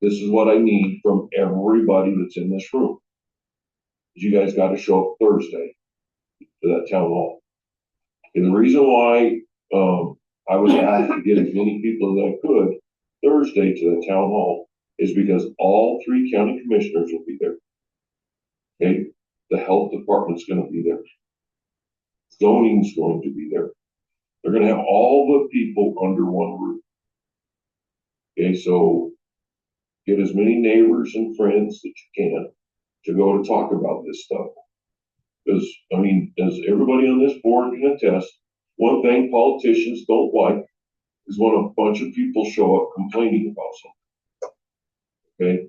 This is what I need from everybody that's in this room. You guys got to show up Thursday to that town hall. And the reason why I was asked to get as many people as I could Thursday to the town hall is because all three county commissioners will be there. Okay, the health department's going to be there. Zoning's going to be there. They're going to have all the people under one roof. Okay, so get as many neighbors and friends that you can to go to talk about this stuff. Because, I mean, as everybody on this board can attest, one thing politicians don't like is when a bunch of people show up complaining about something. Okay?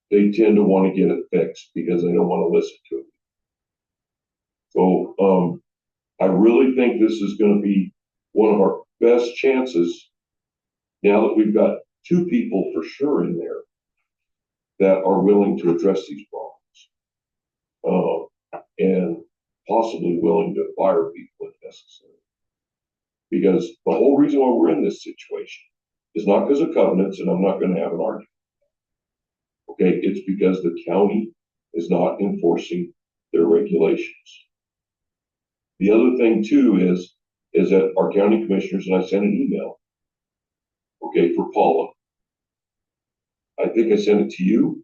They tend to want to get it fixed because they don't want to listen to it. So, I really think this is going to be one of our best chances now that we've got two people for sure in there that are willing to address these problems. And possibly willing to fire people if necessary. Because the whole reason why we're in this situation is not because of covenants, and I'm not going to have an argument. Okay, it's because the county is not enforcing their regulations. The other thing too is that our county commissioners, and I sent an email, okay, for Paula. I think I sent it to you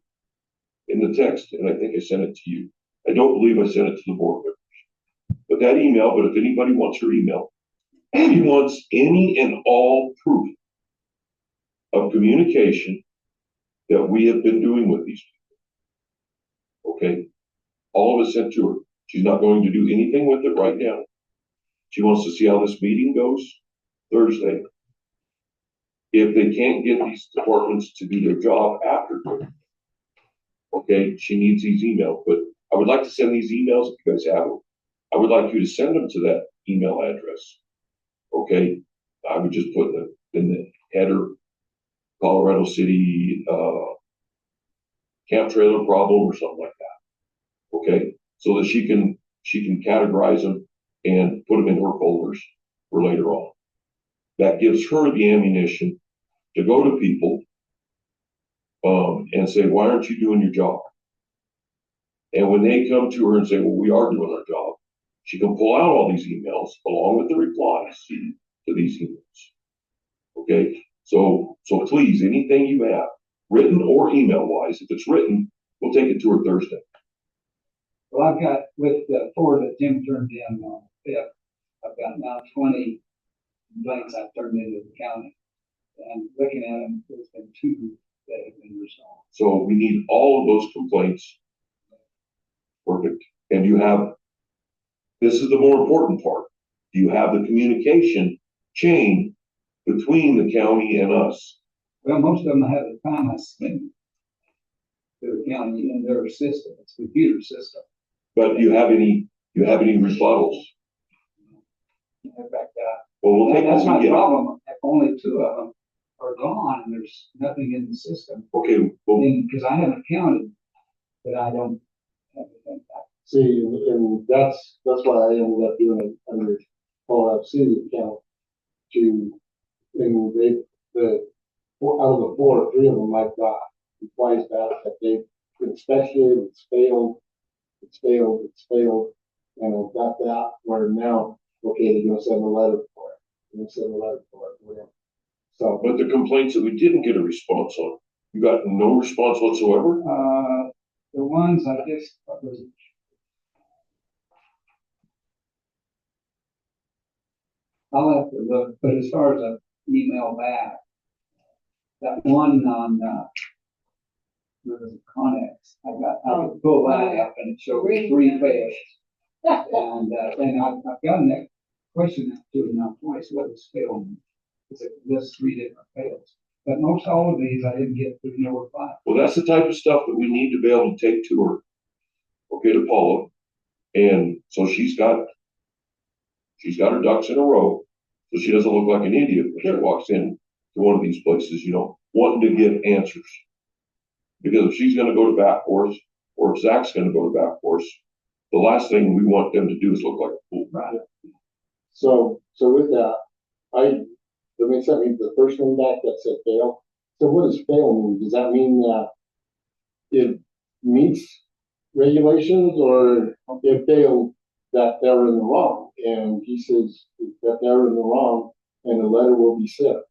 in the text, and I think I sent it to you. I don't believe I sent it to the board members. But that email, but if anybody wants her email, she wants any and all proof of communication that we have been doing with these people. Okay? All of it sent to her. She's not going to do anything with it right now. She wants to see how this meeting goes Thursday. If they can't get these departments to do their job after, okay, she needs these emails. But I would like to send these emails if you guys have them. I would like you to send them to that email address. Okay, I would just put in the header, Colorado City camp trailer problem or something like that. Okay, so that she can categorize them and put them in her folders for later on. That gives her the ammunition to go to people and say, why aren't you doing your job? And when they come to her and say, well, we are doing our job, she can pull out all these emails along with the replies to these emails. Okay, so please, anything you have, written or email wise, if it's written, we'll take it to her Thursday. Well, I've got, with the 4 that Jim turned in on the 5th, I've got now 20 complaints I've turned into the county. And looking at them, there's been 2 that have been resolved. So we need all of those complaints. Perfect. And you have, this is the more important part. Do you have the communication chain between the county and us? Well, most of them have the promise, and the county in their system, it's a computer system. But do you have any rebuttals? In fact, Well, we'll take that's what we my get. problem. Only 2 of them are gone, and there's nothing in the system. Okay, well, Because I haven't counted, but I don't have anything back. See, and that's why I ended up doing it under Colorado City account to, and out of the 4, 3 of them I've got replies back that they've inspected, it's failed, and I've got that where now, okay, they're gonna send a letter for it, whatever. So, but the complaints that we didn't get a response on, you got no response whatsoever? The ones I just, what was it? I'll have to look, but as far as an email back, that one on, there was a Connex, I could pull that up and it showed 3 fails. And I've gotten that question to now twice, what is failed? It's this 3 different fails. But most all of these, I didn't get through no reply. Well, that's the type of stuff that we need to be able to take to her. Okay, to Paula. And so she's got her ducks in a row. So she doesn't look like an idiot when she walks in to one of these places, wanting to get answers. Because if she's gonna go to bat for us, or if Zach's gonna go to bat for us, the last thing we want them to do is look like a fool. Right. so with that, they sent me the first one back that said fail. So what does fail mean? Does that mean that it meets regulations, or it failed that they're in the wrong? And he says that they're in the wrong and a letter will be sent.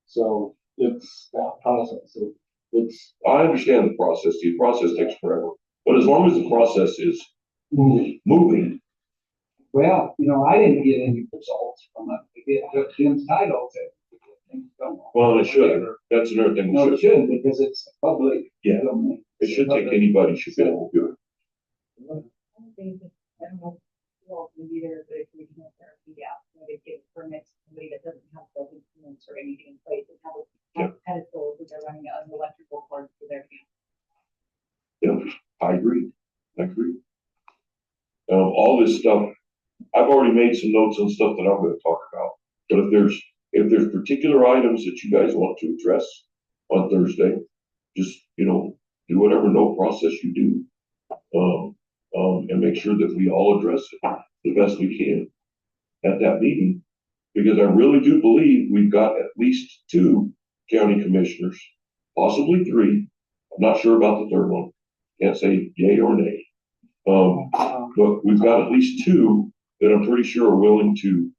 So it's that process. It's I understand the process. The process takes forever. But as long as the process is moving, Well, I didn't get any results from it. It took Jim's title to things going on. well, it should. That's another thing. No, it shouldn't, because it's public. Yeah. domain. It should take anybody should be able to do it. I don't know if you all can be there, but if we can have therapy, yeah, maybe give permits to somebody that doesn't have building permits or anything in place and have pedestals that they're running on electrical cords for their. Yeah, I agree. All this stuff, I've already made some notes on stuff that I'm going to talk about. But if there's particular items that you guys want to address on Thursday, just do whatever no process you do, and make sure that we all address it the best we can at that meeting, because I really do believe we've got at least 2 county commissioners, possibly 3. I'm not sure about the third one. Can't say yay or nay. But we've got at least 2 that I'm pretty sure are willing to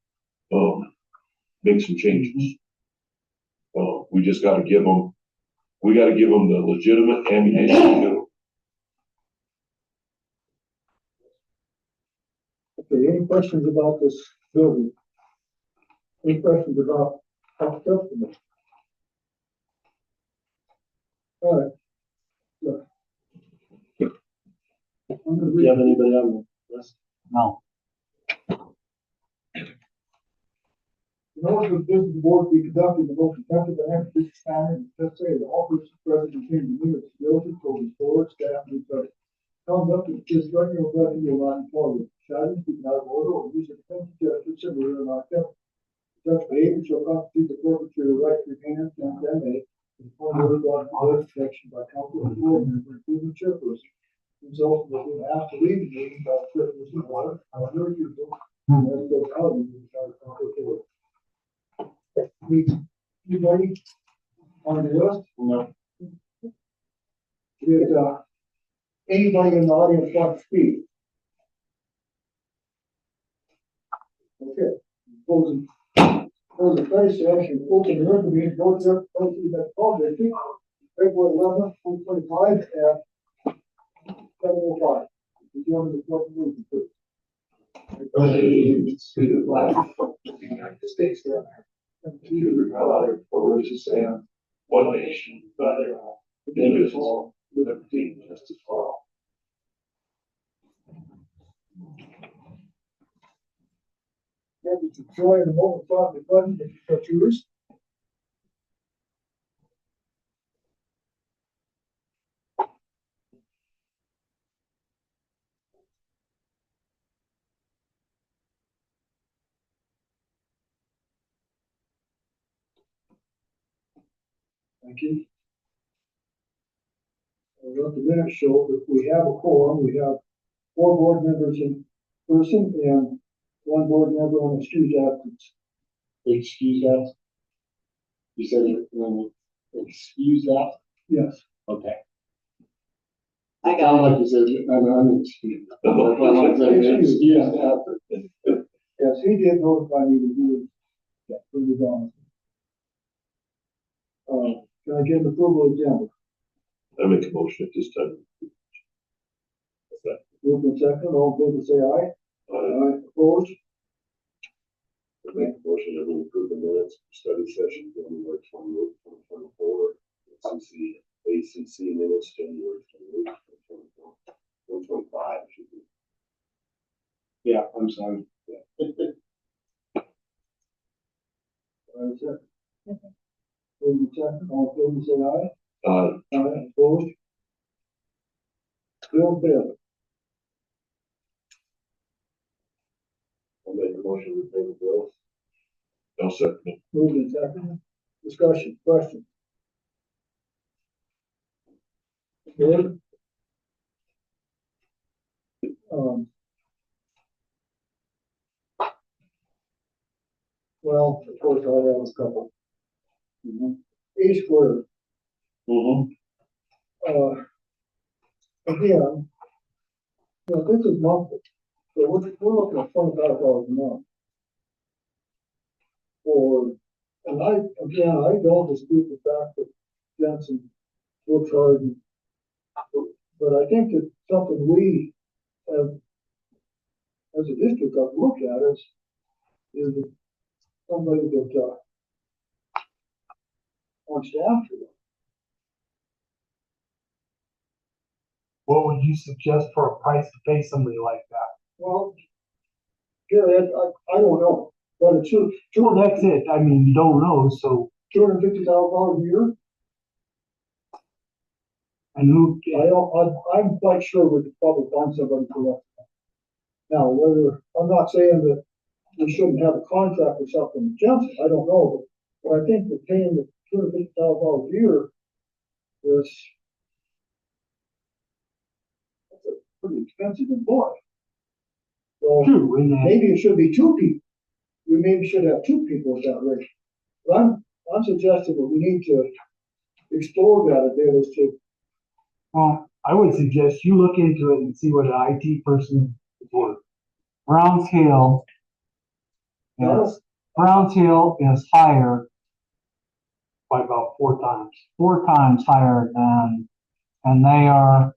make some changes. We just got to give them the legitimate ammunition to do it. Okay, any questions about this building? Any questions about our customers? All right. Look. I'm gonna do you have read, anybody on the list? No. in order for the business board to be conducted in the most effective and efficient manner, just say the office president can limit diligence over storage, staff, and such. Conduct is just regular revenue line forward. Shouting, speaking out of order, or using offensive gestures similar to not kept. Such behavior shall constitute the forfeiture of the right to retain and may, in form of order protection by council and board member, including the chairperson. Results will be asked to leave the meeting by the chairperson or under refusal. And then go out and try to contact the anybody on the list? No. Did, anybody in the audience want to speak? Okay, closing study session, open the room, we go to the Metropolitan, February 11th, 2025 at 7:05. We go to the fourth movement, please. Allegiance to the flag of the United States of America, and to the republic for which it stands, one nation, under God, indivisible, with liberty and justice for all. Maybe to join the moment thought the button if you choose. Thank you. Let the minutes show that we have a quorum. We have 4 board members in person and 1 board member on excused absence. Excuse that? You said it, excuse that? Yes. Okay. I got Sound like you said, I'm unexcused. That's why I said excuse that. Yes, he did notify me to do it. Bring it on. Can I get an approval of the agenda? I make a motion at this time. Moved and second, all in favor say aye. Aye. Opposed? I make a motion that we approve the minutes for study session January 28th, 2024. ACC minutes January 28th, 2024. 125 should be. Yeah, I'm sorry. Second. Moved and second, all in favor say aye. Uh, Aye. Opposed? Bill Bill. I'll make a motion to pay the bills. I'll second it. Moved and second. Discussion, question. Good. Well, of course, I have a couple. A squared, Mm-hmm. again, this is monthly, so we're looking at $25 a month. And I don't dispute the fact that Jensen works hard, but I think that something we have, as a district, have to look at is somebody that, on staff for them. What would you suggest for a price to pay somebody like that? Well, Gary, I don't know, but it's Well, that's it. I mean, you don't know, so, $250,000 a year. and who, I'm quite sure we could probably find somebody for that. Now, I'm not saying that we shouldn't have a contract or something with Jensen, I don't know, but I think that paying the $250,000 a year is that's a pretty expensive employee. So true, and then, maybe it should be 2 people. We maybe should have 2 people at that rate. But I'm suggesting that we need to explore that a bit as to, well, I would suggest you look into it and see what an IT person is worth. Browns Hill is higher by about 4 times higher than, and they are,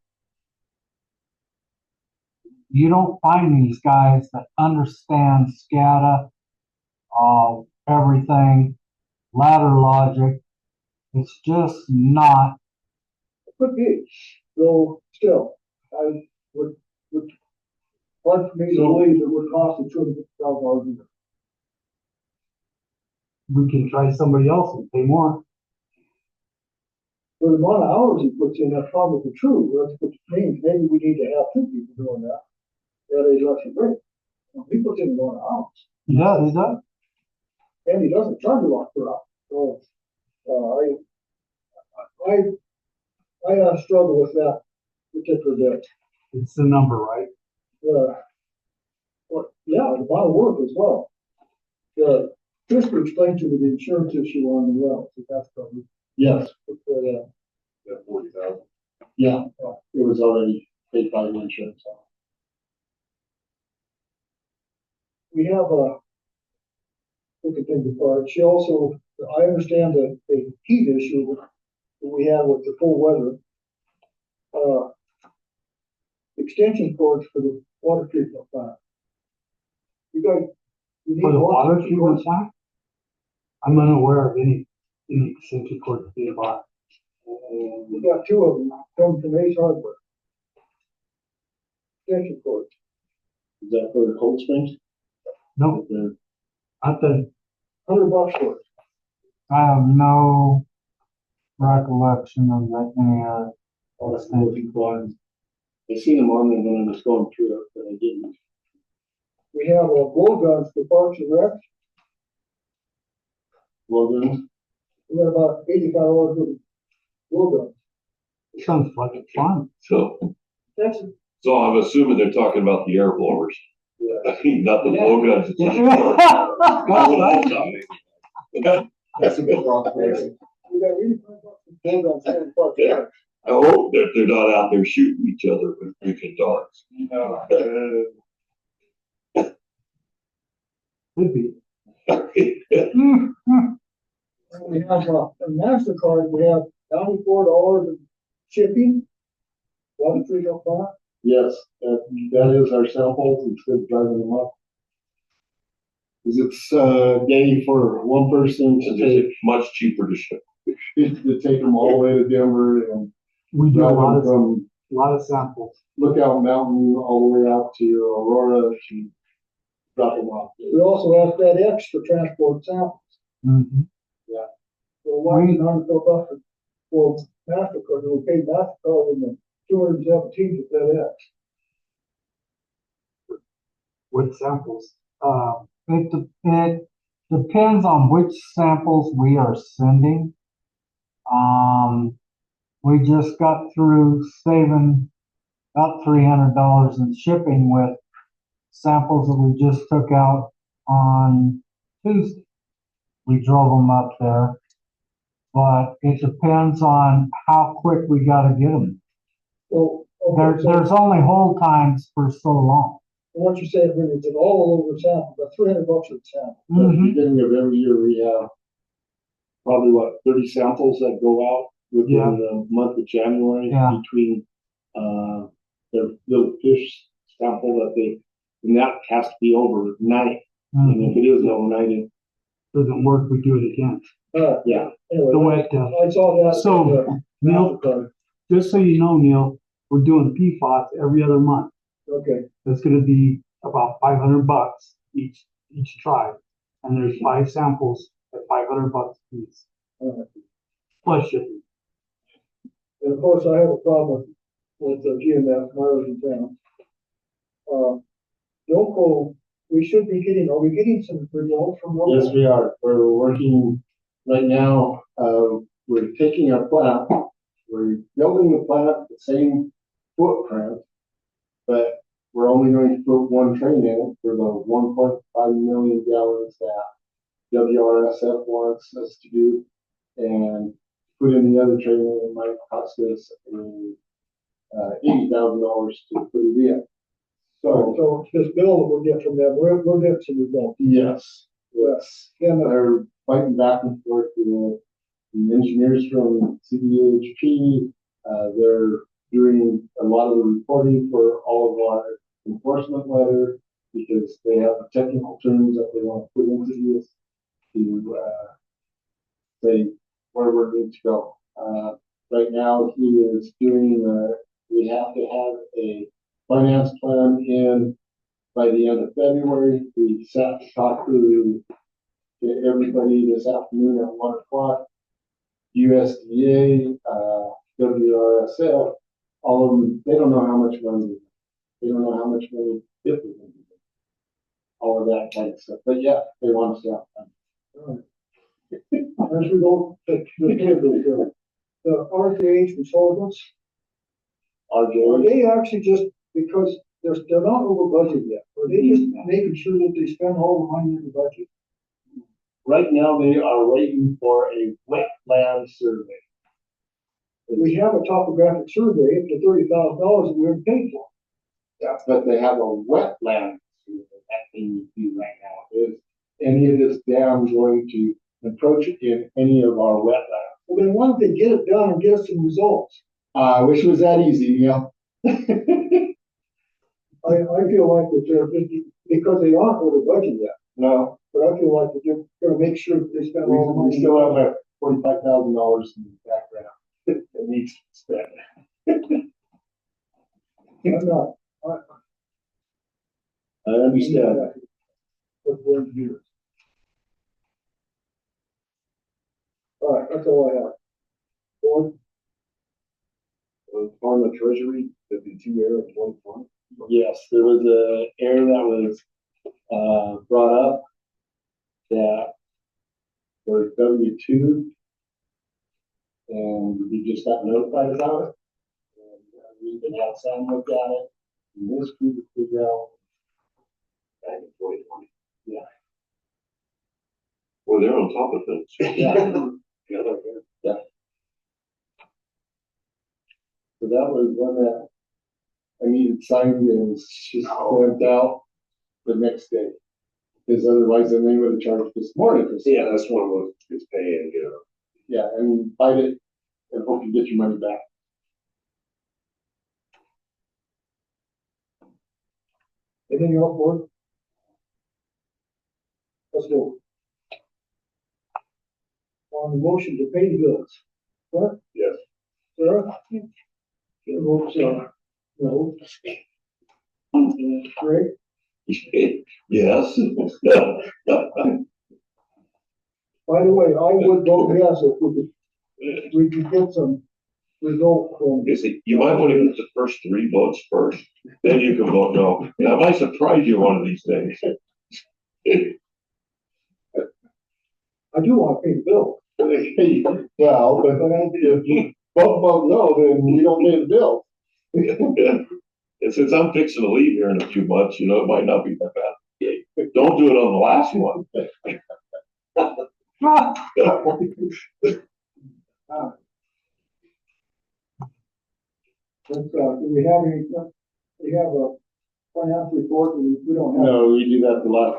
you don't find these guys that understand SCADA, everything, ladder logic. It's just not, could be, though still, I would hard for me to believe it would cost us $250,000 a year. we can try somebody else and pay more. For the amount of hours he puts in, that's probably true. That's what it means. Maybe we need to have 2 people doing that. That is actually great. He puts in a lot of hours. He does, And he doesn't charge a lot per hour. So, I struggle with that particular bit. It's the number, right? Yeah, the amount of work as well. Krista explained to me the insurance issue on the well, so that's probably. Yes, Yeah, 40,000. yeah, it was already paid by the insurance. We have we can think apart. She also, I understand the heat issue that we have with the cold weather. Extension cords for the water treatment plant. You need For the water extension treatment cords? plant? I'm unaware of any extension cord being bought. We got 2 of them coming from Ace Hardware. Extension cords. Is that for the Cold Springs? No, not the, $100 for it. I have no recollection of that, any other. Extension cords. I seen them on there when I was going through it, but I didn't. We have blow guns for Parks and Rec. Well, then, We got about $85 worth of Well Sounds like fun. So, done. That's, so I'm assuming they're talking about the air blowers. yeah. Not the blow guns. That's a good rock place. We got really fun on Sand Park. Yeah. I hope that they're not out there shooting each other with freaking darts. Could be. We have a MasterCard, we have $94 in shipping. One, three, oh, five. Yes, that is our samples, instead of driving them up. Cause it's, day for one person to take, Much cheaper to ship. to take them all the way to Denver and We do a drive them from lot of samples. Lookout Mountain all the way out to Aurora to drop them off. We also have FedEx for transport samples. Mm-hmm. So why is $94 for MasterCard? We paid MasterCard in the 217 to FedEx. With samples. It depends on which samples we are sending. We just got through saving about $300 in shipping with samples that we just took out on Tuesday. We drove them up there, but it depends on how quick we gotta get them. So, okay, so There's only hold times for so long. what you said, when it's an all over sample, about $300 a sample. At the Mm-hmm. beginning of every year, we have probably 30 samples that go out within Yeah. the month of January Yeah. between, their little fish sample that and that has to be overnight. Mm-hmm. And if it isn't overnight, it, Doesn't work, we do it again. yeah. Anyway, The wet does. I saw that. So, on the Neil, MasterCard. just so you know, Neil, we're doing PFAS every other month. Okay, That's gonna be about $500 each tribe. And there's 5 samples at $500 each, all right. plus shipping. And of course, I have a problem with the GMF, Myers in town. Yoko, we should be getting, are we getting some results from Yoko? Yes, we are. We're working right now. We're taking our plant, we're building the plant the same footprint, but we're only going to put one train in it for the 1.5 million gallons that WRSF wants us to do. And put in the other train in, it might cost us $80,000 to put it in. So, So this bill that we'll get from them, we'll get some results. yes, Then, they're fighting back and forth with the engineers from CDHP. They're doing a lot of the reporting for all of our enforcement letter because they have the technical terms that they want to put into this to say where we're going to go. Right now, he is doing, we have to have a finance plan in by the end of February. We sat to talk to everybody this afternoon at 1 o'clock. USDA, WRSF, all of them, they don't know how much money, they don't know how much money if we're going to do all of that kind of stuff. But yeah, they want us to have fun. as we go to the RKH consultants, are RJ, they actually just, because they're not over budget yet, are they just making sure that they spend all the money in the budget? right now they are waiting for a wetland survey. We have a topographic survey up to $30,000 that we haven't paid for. Yeah, but they have a wetland survey that they need to do right now. Is any of this dam going to approach in any of our wetlands? Well, then why don't they get it done and get us some results? I wish it was that easy, yeah. I feel like that they're just, because they aren't over budget yet, No, but I feel like that they're gonna make sure that they spend all the we money. still have like $45,000 in the background that needs to be spent. I'm not, I understand. With the engineers. All right, that's all I have. Board, On the treasury, there'd be 2 air and 1 fund. Yes, there was a error that was, brought up that for W-2, and we just got notified about it. And we can have Sam look at it, and this group will figure out. Back in 2020. Yeah. Well, they're on top of things. Yeah. Yeah, they're good. So that was one that I needed signed and just went out the next day. Because otherwise then they would have charged this morning. Yeah, that's one of those, it's pay and get out. Yeah, and fight it and hope you get your money back. Anything else, board? Let's go. On the motion to pay the bills. What? Yes. Sarah? Sarah votes, no. Greg? Yes. By the way, I would vote yes if we could get some result from. You see, you might want to get the first 3 votes first, then you can vote no. Yeah, I might surprise you one of these days. I do want to pay the bill. Well, but if you both vote no, then we don't pay the bill. And since I'm fixing to leave here in a few months, you know, it might not be that bad. Don't do it on the last one. Do we have any, we have a financial report, and we don't have No, we do that the last.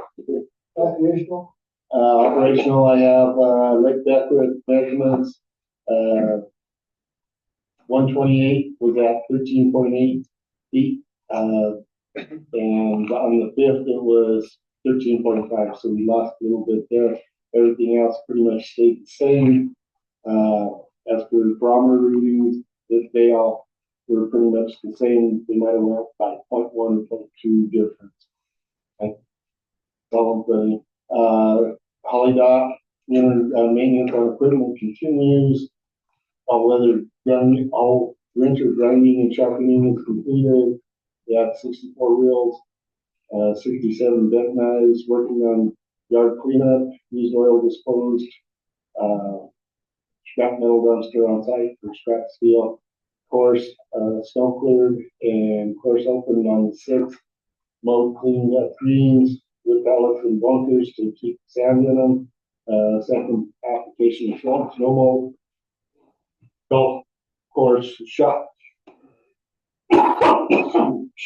operational? Operational, I have, Lake Beckwith measurements, 128 was at 13.8 feet. And on the 5th, it was 13.5, so we lost a little bit there. Everything else pretty much stayed the same. As for the barometer readings, they all were pretty much the same. They might have went by 0.1, 0.2 difference. That's all I'm saying. Holly Dock, maintenance on equipment continues. All winter grinding and sharpening is completed. We have 64 reels, 67 bent knives, working on yard cleanup, used oil disposed, scrap metal dumpster on site for scrap steel. Course, snow cleared and course opened on the 6th. Mowed, cleaned up greens with pallets and bunkers to keep sand in them. Second application of snow mold. Golf course shop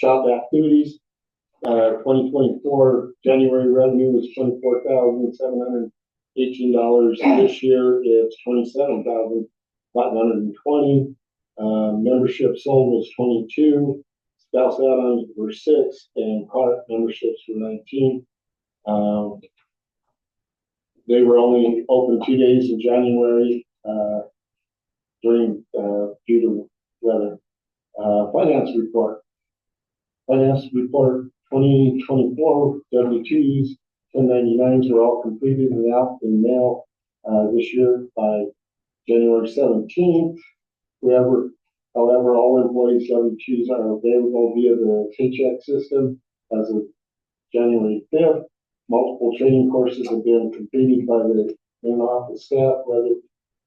activities. 2024 January revenue was $24,718. This year it's $27,520. Membership sold was 22. Spouse add-ons were 6, and product memberships were 19. They were only open 2 days in January due to weather. Finance report 2024 W-2s, 1099s were all completed and out in the mail this year by January 17th. However, all employees' W-2s are available via the paycheck system as of January 5th. Multiple training courses have been completed by the in-office staff, whether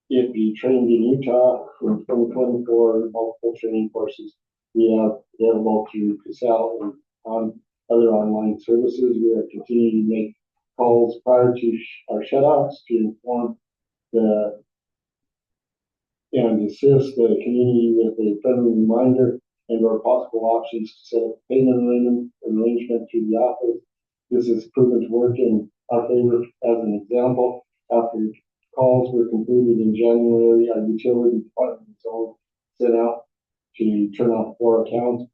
it be trained in Utah from 2024, multiple training courses we have available through Casal and on other online services. We are continuing to make calls prior to our shut-offs to inform and assist the community with a friendly reminder and or possible options to set up payment arrangement through the office. This has proven to work in our favor. As an example, after calls were completed in January, our utility department was all sent out to turn off 4 accounts.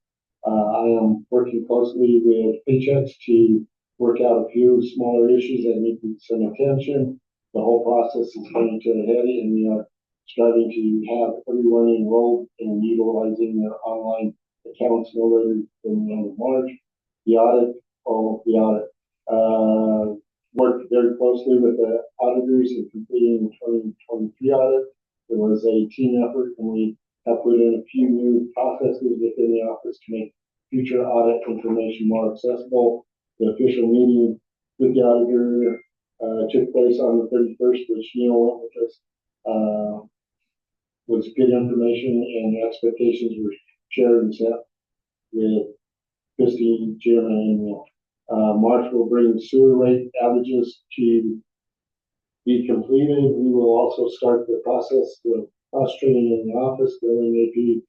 I am working closely with Paychecks to work out a few smaller issues that need some attention. The whole process is coming to a head, and we are striving to have everyone enrolled and utilizing their online accounts no later than the end of March. The audit, worked very closely with the auditors in completing the 2023 audit. It was a team effort, and we have put in a few new processes within the office to make future audit information more accessible. The official meeting with the auditor, took place on the 31st, which Neil went with us. was good information and the expectations were shared and set with Christie, Jim, and March will bring sewer rate averages to be completed. We will also start the process of cross training in the office, billing AP,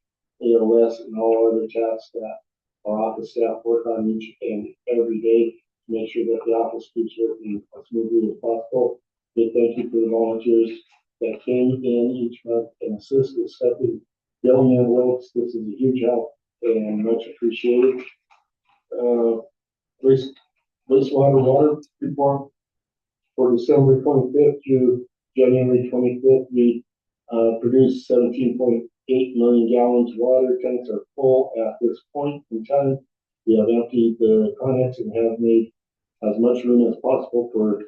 AOS, and all other tasks that our office staff work on each and every day to make sure that the office keeps working as smoothly as possible. Big thank you for the volunteers that came in each month and assist with stepping, billing envelopes. This is a huge help and much appreciated. Wastewater water report for December 25th through January 25th, we produced 17.8 million gallons of water. Tanks are full at this point in time. We have emptied the connects and have made as much room as possible for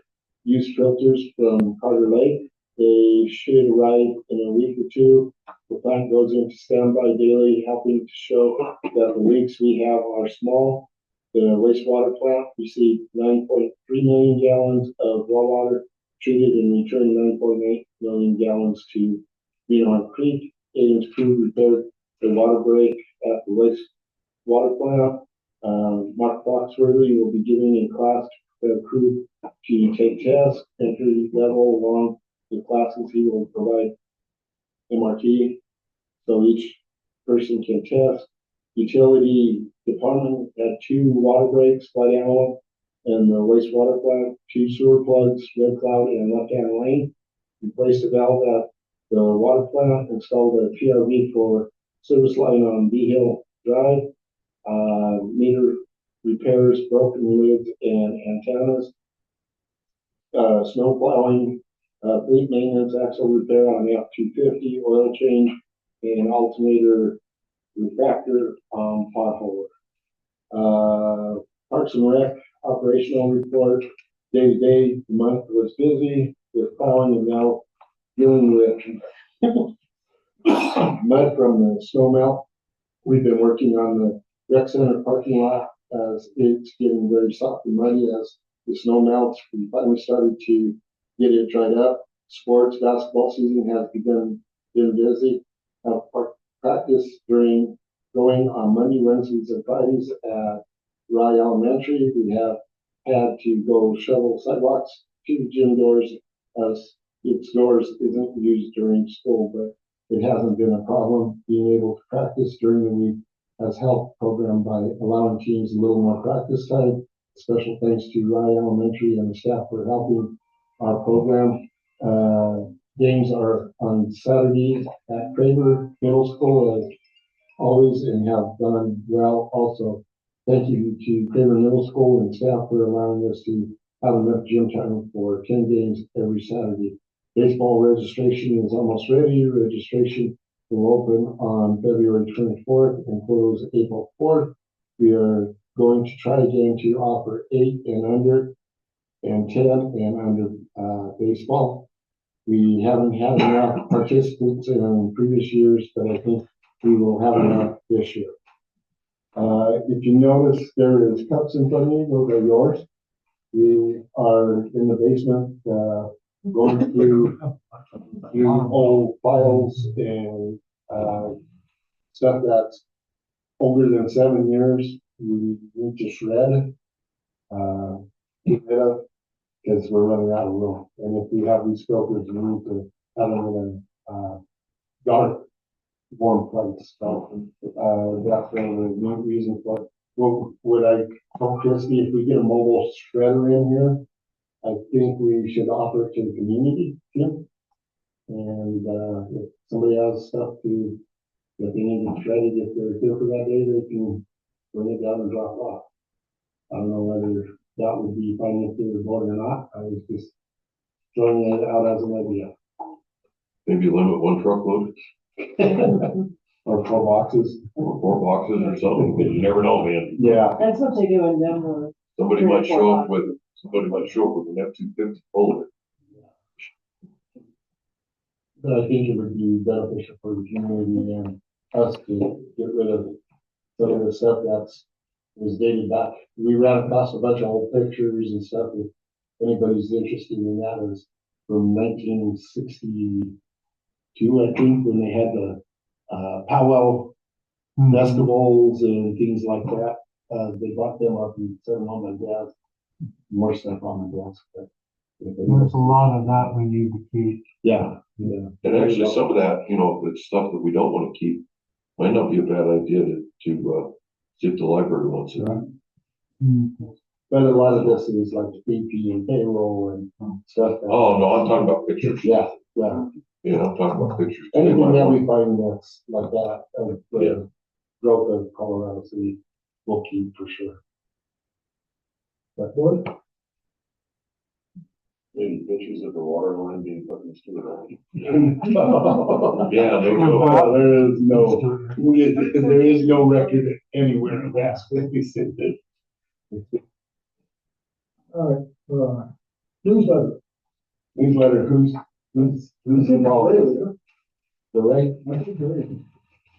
used filters from Carter Lake. They should arrive in a week or two. The plant goes into standby daily, helping to show that the leaks we have are small. The wastewater plant received 9.3 million gallons of raw water, treated and returned 9.8 million gallons to Beanhorn Creek. Agents crew repaired the water break at the wastewater plant. Mark Foxworthy will be giving a class to the crew to take tests, entry level along the classes. He will provide MRT so each person can test. Utility department had 2 water breaks, Flood Allen and the wastewater plant, 2 sewer plugs, Red Cloud and Left Hand Lane. Replaced a valve at the water plant, installed a PRV for service line on Bee Hill Drive, meter repairs, broken lids and antennas, snow plowing, fleet maintenance, axle repair on the F-250, oil change, and alternator refractor pothole. Parks and Rec operational report. Day to day, the month was busy with plowing and now dealing with mud from the snow melt. We've been working on the rec center parking lot as it's getting very soft and muddy as the snow melts. We finally started to get it dried up. Sports basketball season has been busy. Practice during going on Monday, Wednesdays, and Fridays at Rye Elementary. We have had to go shovel sidewalks to the gym doors as its doors isn't used during school, but it hasn't been a problem. Being able to practice during the week has helped program by allowing teams a little more practice time. Special thanks to Rye Elementary and the staff for helping our program. Games are on Saturdays at Craver Middle School as always and have done well also. Thank you to Craver Middle School and staff for allowing us to have enough gym time for 10 games every Saturday. Baseball registration is almost ready. Registration will open on February 24th and close April 4th. We are going to try again to offer 8 and under and 10 and under baseball. We haven't had enough participants in previous years, but I think we will have enough this year. If you notice, there is cups in front of you. Those are yours. We are in the basement going through old files and stuff that's older than 7 years. We need to shred, get rid of, because we're running out of room. And if we have these filters, we need to have them in a dark, warm place. So that's one of the main reasons. But would I tell Christie, if we get a mobile shredder in here, I think we should offer it to the community, Jim. And if somebody has stuff to, if they need to shred it, if they're here for that day, they can bring it down and drop it off. I don't know whether that would be financially the board or not. I was just throwing it out as an idea. Maybe limit 1 truckload. Or 4 boxes. Or 4 boxes or something, because you never know, man. Yeah. That's what they do in Denver. Somebody might show up with an F-250 full of it. But I think it would be beneficial for the community and us to get rid of some of the stuff that's was dated back. We ran across a bunch of old pictures and stuff. If anybody's interested in that, is from 1960. too, I think, when they had the, powwow festivals and things like that. They brought them up and set them on my desk, more stuff on my desk, but. There's a lot of that we need to keep. Yeah, yeah. And actually, some of that, you know, the stuff that we don't want to keep, might not be a bad idea to see if the library wants it. Mm. But a lot of this is like BP and payroll and stuff. Oh, no, I'm talking about pictures. Yeah, yeah. Yeah, I'm talking about pictures. Anything that we find that's like that, of Yeah. the growth of Colorado City, we'll keep for sure. But what? Maybe pictures of the water line being put in the sewer. Yeah, Yeah, there you go. well, there is no record anywhere of that. All right, newsletter. Newsletter, who's involved? The right? I think there is.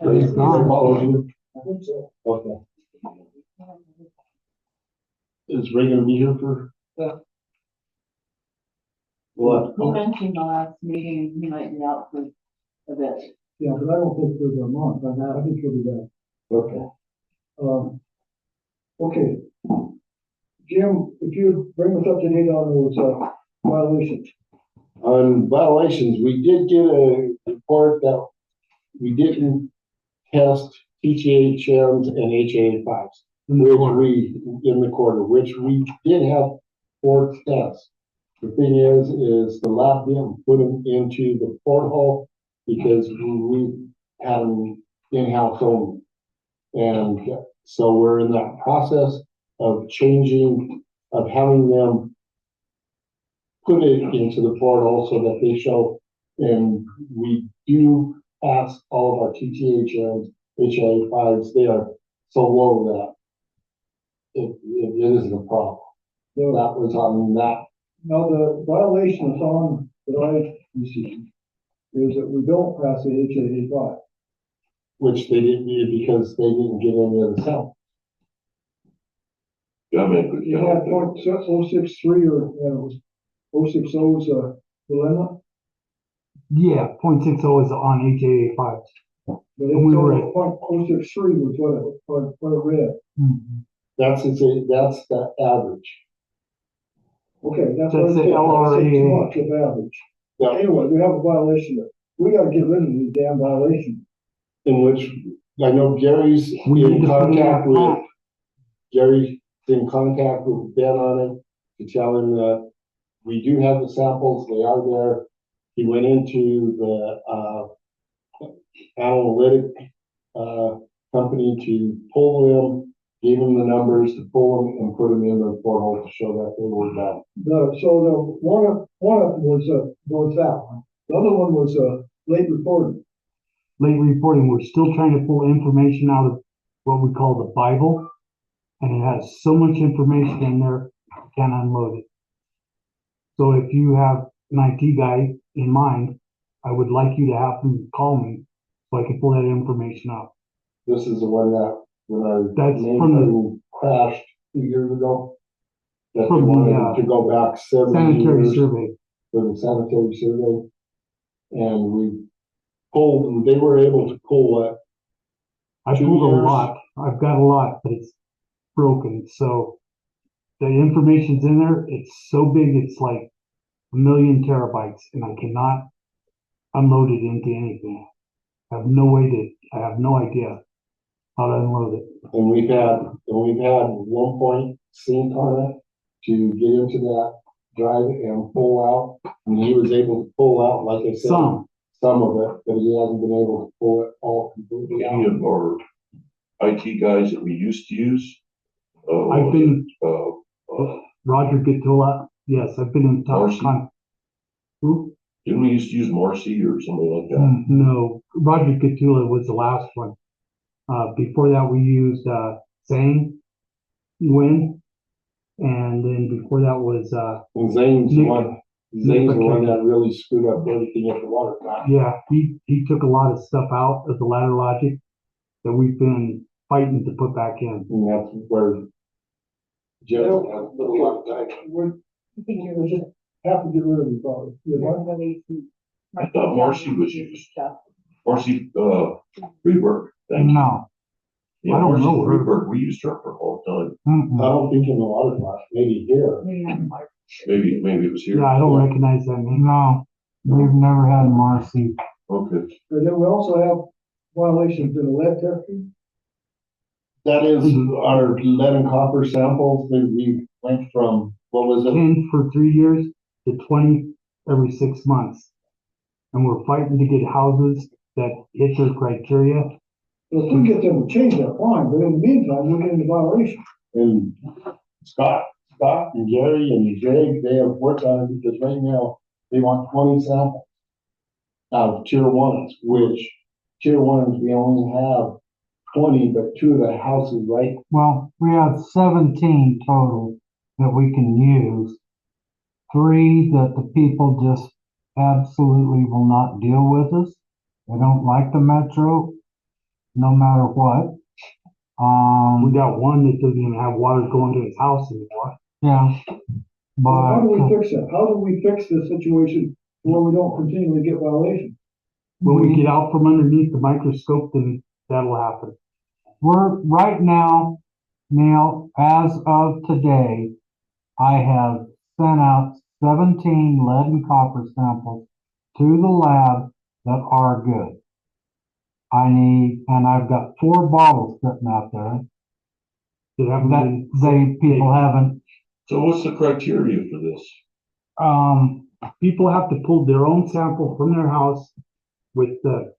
They follow you? I think so. Okay. Is Ray gonna be here for? Yeah. What? He mentioned the last meeting, he might be out for a bit. Yeah, but I don't think there's a month, I think he'll be back. Okay. Okay. Jim, if you bring us up to date on those, violations. On violations, we did get a report that we didn't test TTHMs and HA5s. In the quarter, which we did have 4 tests. The thing is the lab didn't put them into the porthole because we had them in-house only. And so we're in that process of having them put it into the portal so that they show, and we do pass all of our TTHMs, HA5s, they are so low that it isn't a problem. So, That was on that. now the violation that's on that I received is that we don't pass the HAA5. Which they didn't do because they didn't get any of the sample. Yeah, man, good You job. had point 063 or, it was 060's, dilemma, Yeah, 0.60 is on HAA5. but We were at- point 063 was what it read. That's the average. Okay, that's That's what it the said. LRA. That's too much of average. Yeah. Anyway, we have a violation there. We gotta get rid of these damn violations. In which I know Gary's We need in to put it in contact our with, plan. Gary's in contact with Ben on it to tell him that we do have the samples, they are there. He went into the, analytic, company to pull them, gave him the numbers to pull them and put them in the portal to show that they were done. One of them was that one. The other one was, late reporting. Late reporting, we're still trying to pull information out of what we call the Bible. And it has so much information in there, you can't unload it. So if you have an IT guy in mind, I would like you to have him call me so I can pull that information out. This is the one that, when our That's main from the- thing crashed 2 years ago. That they From the, wanted to go back 7 Sanitary years survey. for the sanitary survey. And we pulled, and they were able to pull what, I 2 pulled a years? lot. I've got a lot, but it's broken. So the information's in there. It's so big, it's like 1,000,000 terabytes, and I cannot unload it into anything. I have no idea how to unload it. and we've had 1 point synced on it to get into that drive and pull out. And he was able to pull out, like I said, some of it, but he hasn't been able to pull it all completely Any out. of our IT guys that we used to use. I've been, uh, Roger Gatola, yes, I've been in Marcy? touch. Who? didn't we used to use Marcy or something like that? No, Roger Gatola was the last one. Before that, we used, Zane Win. And then before that was, And Zane's the Nick- one that really screwed up everything at the water plant. yeah, he took a lot of stuff out of the ladder logic that we've been fighting to put back in. And that's where Jeff has a lot of time. We I think just have to get rid of these problems. You know? really I thought Marcy was used. Stuff. Marcy, Freeburg, thank you. No. Yeah, I don't Marcy know her. Freeburg, we used her for a long time. I Mm-mm. don't think in the water class, maybe here. Maybe not in March. Maybe it was here. Yeah, I don't recognize that name. No, we've never had Marcy. Okay, And then we also have violations in the lead testing. That is our lead and copper samples that we went from, what was it? 10 for 3 years to 20 every 6 months. And we're fighting to get houses that hit their criteria. Well, if we get them to change that, fine, but in the meantime, we're getting the violation. And Scott and Jerry and Jake, they have worked on it because right now they want 20 samples out of tier ones, which tier ones, we only have 20, but 2 of the houses, right? Well, we have 17 total that we can use. 3 that the people just absolutely will not deal with us. They don't like the metro, no matter what. We got one that doesn't even have water going to his house anymore. Yeah. How do But we fix that? How do we fix this situation where we don't continually get violations? When we get out from underneath the microscope, then that'll happen. we're right now, Neil, as of today, I have sent out 17 lead and copper samples to the lab that are good. And I've got 4 bottles sitting out there that people haven't, so what's the criteria for this? People have to pull their own sample from their house with the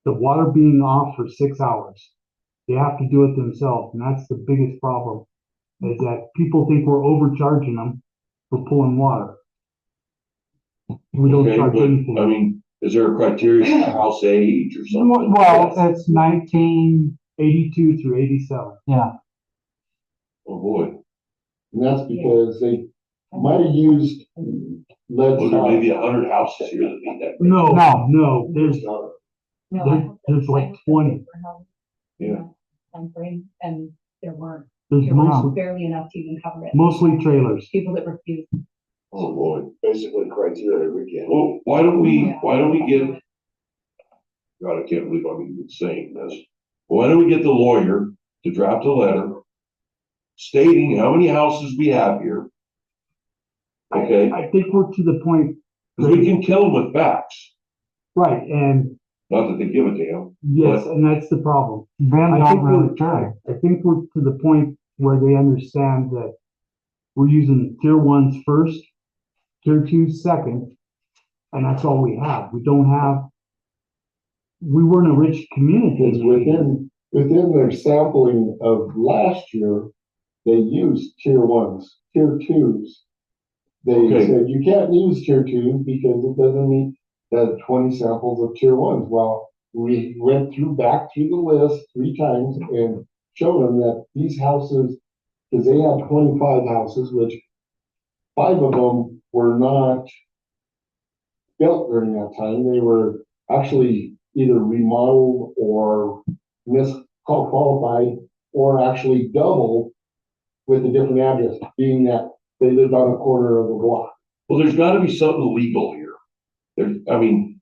water being off for 6 hours. They have to do it themselves, and that's the biggest problem, is that people think we're overcharging them for pulling water. We don't Okay, charge but, anything. I mean, is there a criteria for house age or something? well, it's 1982 through 87. Yeah, Oh, boy, And that's because they might have used lead. well, there may be 100 houses here that need that. No, there's No, there's like 20. Yeah. Timeframe, and there weren't, There's there was mostly, barely enough to even cover it. mostly trailers. People that refused. Oh, boy. Basically criteria we get. Well, why don't we get, God, I can't believe I'm even saying this. Why don't we get the lawyer to draft a letter stating how many houses we have here? Okay, I think we're to the point, because we can kill them with facts, right, and not that they give a damn. yes, and that's the problem. Ben I don't think really we're, care. I think we're to the point where they understand that we're using tier ones first, tier two second, and that's all we have. We don't have, we weren't a rich Because community. within their sampling of last year, they used tier ones, tier twos. They Okay. said you can't use tier two because it doesn't meet the 20 samples of tier ones. Well, we went back through the list 3 times and showed them that these houses, because they had 25 houses, which 5 of them were not built during that time. They were actually either remodeled or misqualified or actually double with a different address, being that they lived on a corner of the block. Well, there's gotta be something legal here.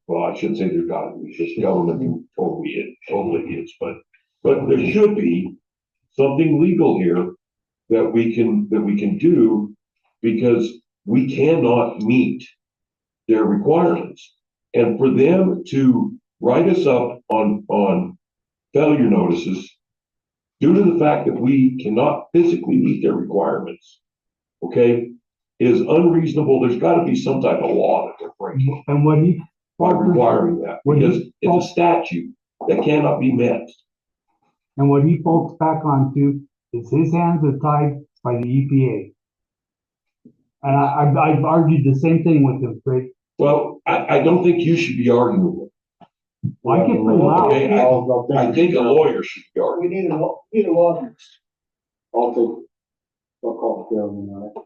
Well, I shouldn't say there's gotta be, because government totally is, but there should be something legal here that we can do, because we cannot meet their requirements. And for them to write us up on failure notices due to the fact that we cannot physically meet their requirements, okay, is unreasonable. There's gotta be some type of law that they're breaking And what he, by requiring that, because it's a statute that cannot be met. and what he falls back onto is his hands are tied by the EPA. And I've argued the same thing with him, Craig. Well, I don't think you should be arguing with I get pretty loud. Okay, I think a lawyer should be arguing. We need a lawyer. I'll call the family on it,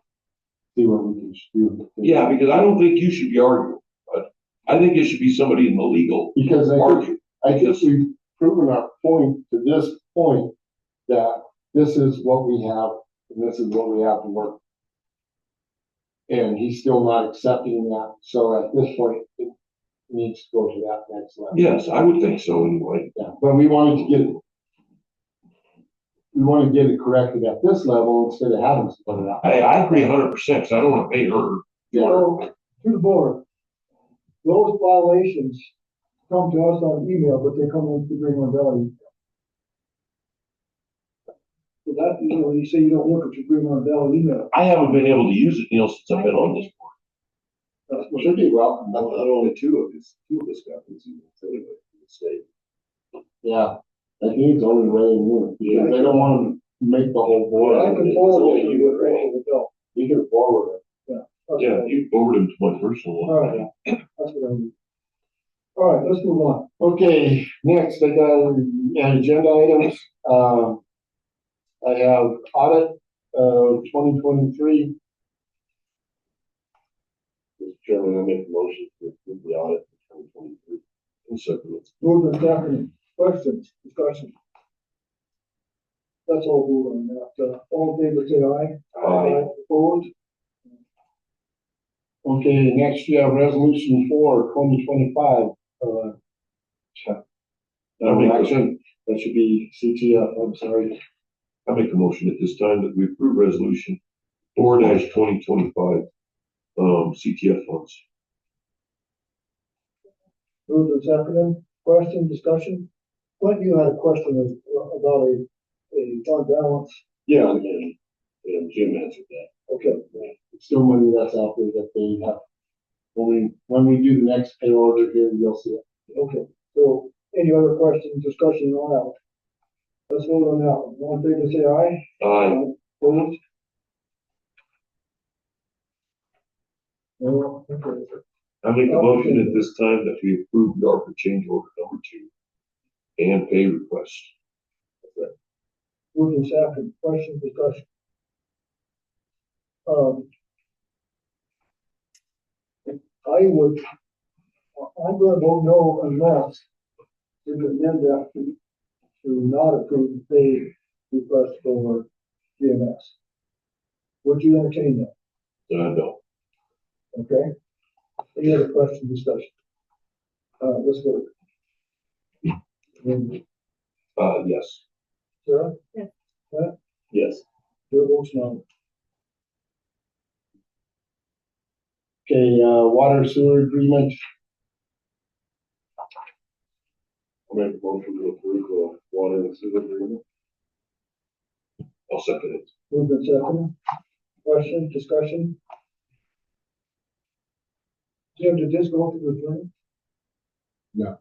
see what we can do. Yeah, because I don't think you should be arguing, but I think it should be somebody in the legal Because argue. I guess we've proven our point to this point that this is what we have and this is what we have to work. And he's still not accepting that. So at this point, needs to go to that next level. Yes, I would think so anyway. Yeah, but we wanted to get it corrected at this level instead of having to put it out. I agree 100%, because I don't want to pay her. So, to the board, those violations come to us on email, but they come in through Greenland Valley. So that, you say you don't look at your Greenland Valley email. I haven't been able to use it, since I've been on this board. That's what Should be welcome. Not only two of us got this anyway, in the state. Yeah, that needs only weighing in, because they don't want to make the whole board. I can forward it to you, if it will. You can forward it. That's Yeah, what I- you forwarded them to my personal All one. right, that's what I need. All right, let's move on. Okay, next I got agenda items. I have audit of 2023. Mr. Chairman, I make a motion to approve the audit for 2023. And second, Moved and seconded. Questions, discussion? That's all we'll on that. All in favor, say aye. Aye. Opposed? Okay, next you have resolution 4, 2025. No action, that should be CTF, I'm sorry. I make a motion at this time that we approve resolution 4-2025, CTF funds. Moved and seconded. Question, discussion? What you had a question about a fund balance? Yeah, and Jim answered that. Okay. It's still money that's out there that they have. When we do the next pay order here, you'll see it. Okay, so any other questions, discussion on that? Let's vote on that one. All in favor, say aye. Aye. Opposed? No, okay. I make a motion at this time that we approve the ARPA change order number 2 and pay request. Moved and seconded. Question, discussion? I'm gonna vote no unless we can amend that to not approve the pay request for GMS. Would you entertain that? No. Okay? Any other question, discussion? Let's vote. Yes. Sarah? Yes. Matt? Yes. Your vote's no. Okay, water sewer agreement. I'll make a motion to approve the water and sewer agreement. I'll second it. Moved and seconded. Question, discussion? Jim, did this go through the attorney? No.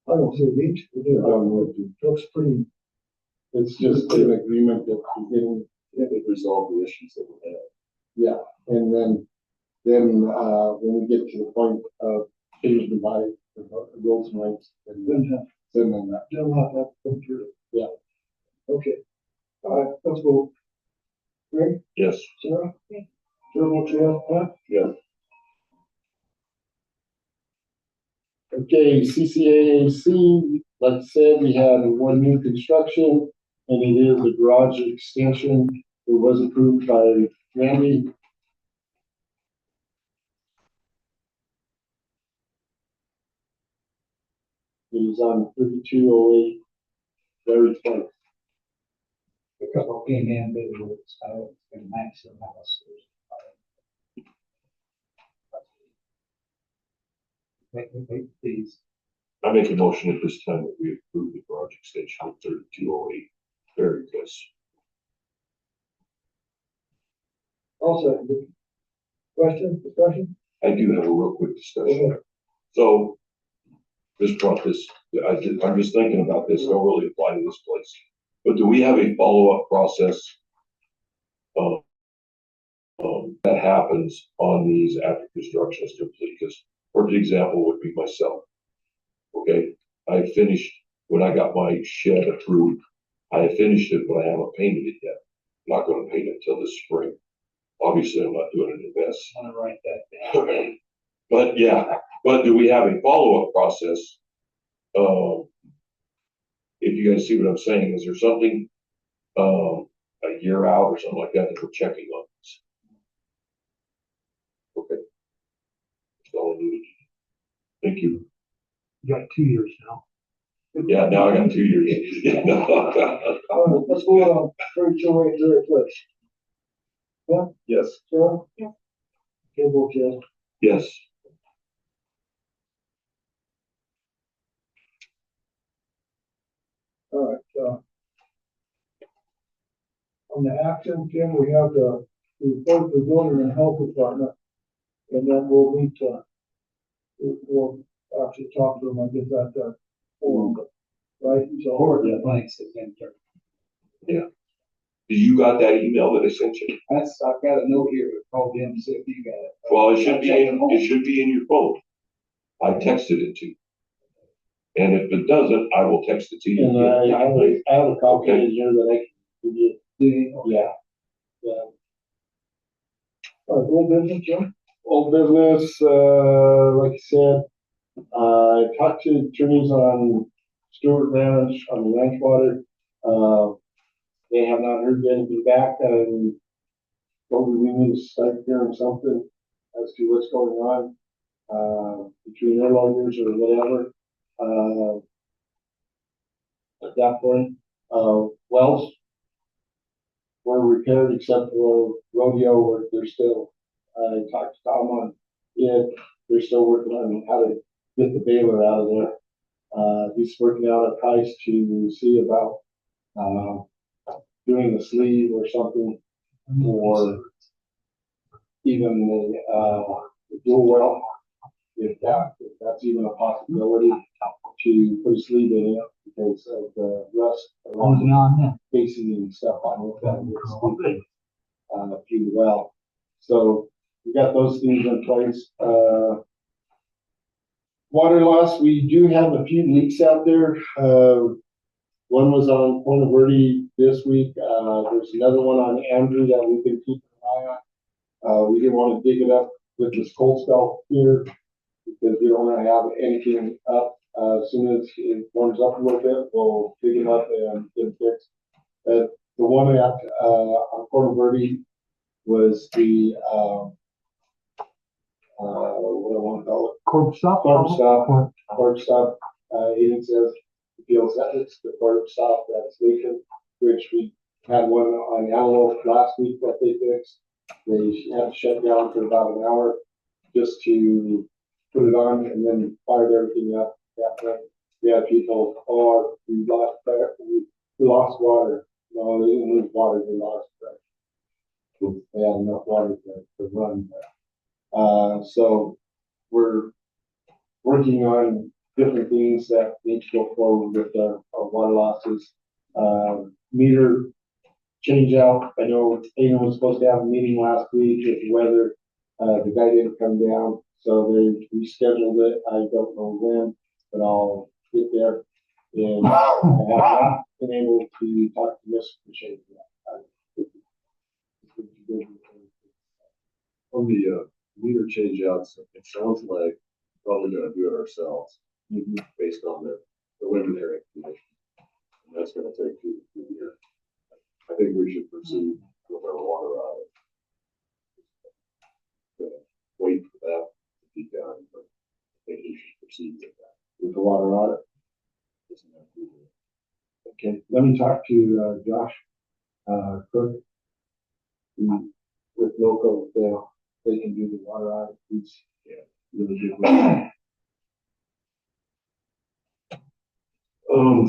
I don't see it needs to. It looks pretty. It's just an agreement that we didn't, It resolved the issues that we had. yeah, and then when we get to the point of change the body, the rules and rights, then that. They'll have to come through. Yeah. Okay. All right, let's vote. Greg, Yes. Sarah? Yes. Sarah votes yes, Matt? Yes. Okay, CCAAC, like I said, we had one new construction, and it is a garage extension. It was approved by Randy. It is on 3208 Larry Place. A couple came in, but it was, and max the house. Make these. I make a motion at this time that we approve the garage extension of 3208. Very good. I'll second it. Question, discussion? I do have a real quick discussion. Okay. So, just brought this, I'm just thinking about this, don't really apply to this place. But do we have a follow-up process that happens on these after construction is complete? Because, for example, would be myself. Okay, I finished, when I got my shed approved, I finished it, but I haven't painted it yet. I'm not gonna paint it until this spring. Obviously, I'm not doing it in this. I'm gonna write that down. But yeah, but do we have a follow-up process? If you guys see what I'm saying, is there something, a year out or something like that we're checking on this? Okay. That's all I needed. Thank you. You got 2 years now. Yeah, now I got 2 years. Let's go on, 32 third place. Yes, Sure? Yeah. Okay, vote yes. yes. All right, on the action, Tim, we have the report to the zoning and health department. And then we'll meet, we'll actually talk to them, I guess, at the forum, right? So, Board appoints the center. You got that email that I sent you? I've got a note here, but call them, see if you got it. Well, it should be in your phone. I texted it to you. And if it doesn't, I will text it to you. And I have a copy Okay. in here that I can give you. Do you? Yeah. Yeah. all right, old business, Jim? Old business, like I said, I talked to attorneys on Stewart Ranch, on the ranch water. They have not heard anything back, and probably we need to start hearing something as to what's going on, between their lawyers or whatever. At that point, wells were repaired except for rodeo where they're still, I talked to Tom on it, they're still working on how to get the baler out of there. He's working out a price to see about, doing the sleeve or something, or even the dual well, if that's even a possibility to put a sleeve in it because of the rust around the casing and stuff on it that gets leaking, through the well. So we got those things in place. Water loss, we do have a few leaks out there. One was on Point Verde this week. There's another one on Andrew that we've been keeping an eye on. We didn't want to dig it up with this cold spell here because we don't want to have anything up. As soon as it warms up a little bit, we'll dig it up and get it fixed. The one at on Point Verde was the what do I want to call it? Corp stop? Corp stop. Aiden says he feels that it's the corp stop that's leaking, which we had one on Antelope last week that they fixed. They had to shut down for about an hour just to put it on and then fired everything up. That night. We had people, oh, we lost water. No, they didn't lose water, they lost pressure. They had enough water to run. So we're working on different things that need to go forward with our water losses. Meter change out. I know Aiden was supposed to have a meeting last week with the weather. The guy didn't come down, so they rescheduled it. I don't know when, but I'll get there. And I have not been able to talk to Miss Michelle yet. On the meter change outs, it sounds like probably gonna do it ourselves based on the preliminary information. And that's gonna take 2 to 3 years. I think we should proceed with our water audit. Wait for that to be done, but I think we should proceed with that. With the water audit. Isn't that good? Okay, let me talk to Josh Cook. With local, they can do the water audit. He's really good with it.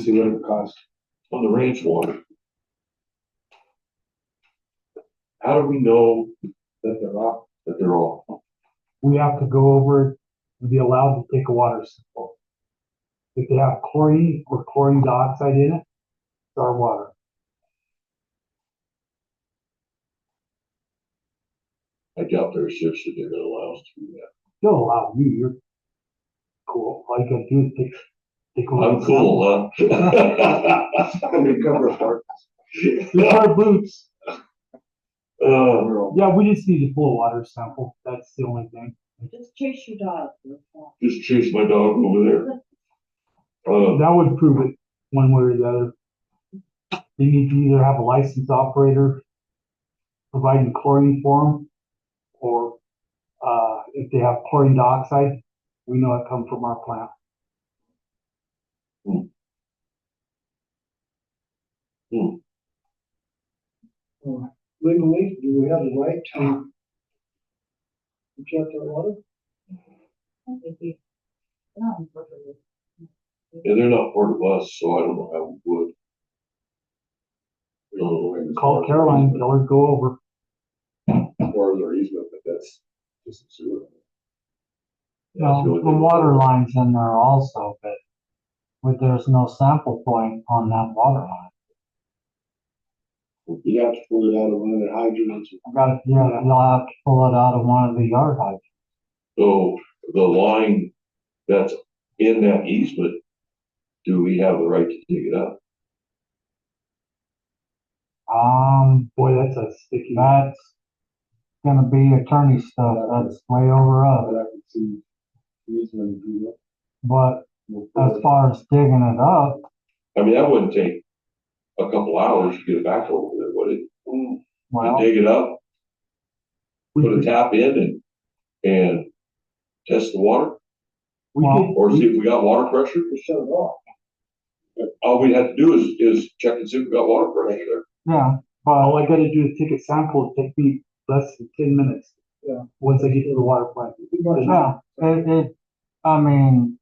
See what it costs. On the ranch water. How do we know That they're off. that they're off? We have to go over it and be allowed to take a water sample. If they have chlorine or chlorine dioxide in it, it's our water. I doubt there's shifts that they're gonna allow us to do that. They'll allow you, you're cool. All you gotta do is take a water I'm cool, huh? Undercover part. sample. We wear boots. Uh, Yeah, we just need to pull a water sample. That's the only thing. Just chase your dog. just chase my dog over there. That would prove it one way or the other. They need to either have a licensed operator providing chlorine for them, or if they have chlorine dioxide, we know it comes from our plant. Legally, do we have the right to inject our water? I think we- not unfortunately. Yeah, they're not part of us, so I don't know how we would. Call Caroline, tell her to go over. Or their easement, but that's just sewer. No, the water line's in there also, but there's no sample point on that water line. You have to pull it out of one of the hydrants. Yeah, you'll have to pull it out of one of the yard hydrants. So the line that's in that easement, do we have the right to dig it up? Boy, that's a sticky. That's gonna be attorney stuff. That's way over us. But I can see easement do that. But We'll pull as it far as digging it up, I mean, that wouldn't take a couple hours to get it back over there, would it? To well, dig it up, put a tap in and test the water, or see if we got water pressure. To shut it off. All we'd have to do is check and see if we got water pressure there. yeah, All but I gotta do is take a sample, it'll take me less than 10 minutes. Yeah. Once I get to the water plant. yeah, I mean,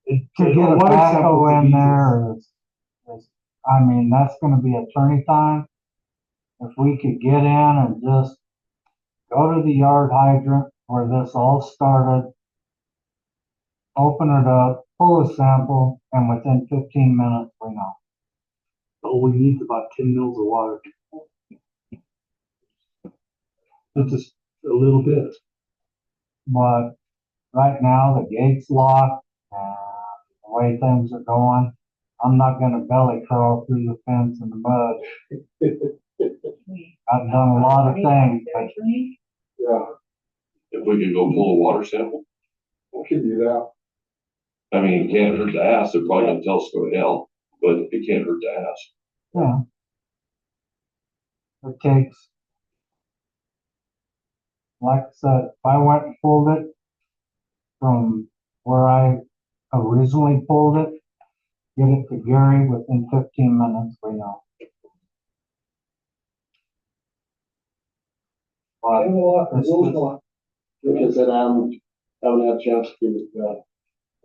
to The get a water sample backhoe would in be there I mean, that's gonna be attorney time. If we could get in and just go to the yard hydrant where this all started, open it up, pull a sample, and within 15 minutes, we know. All we need is about 10 mils of water. That's just a little bit. But right now, the gate's locked, and the way things are going, I'm not gonna belly crawl through the fence in the mud. I've done a lot of things, but Yeah, If we could go pull a water sample, we can do that. I mean, it can't hurt to ask. They're probably gonna tell us to go to hell, but it can't hurt to ask. yeah. It takes, like I said, if I went and pulled it from where I originally pulled it, get it to Gary within 15 minutes, we know. But And we'll have to it's move just- on. Like I said, I haven't had a chance to give it,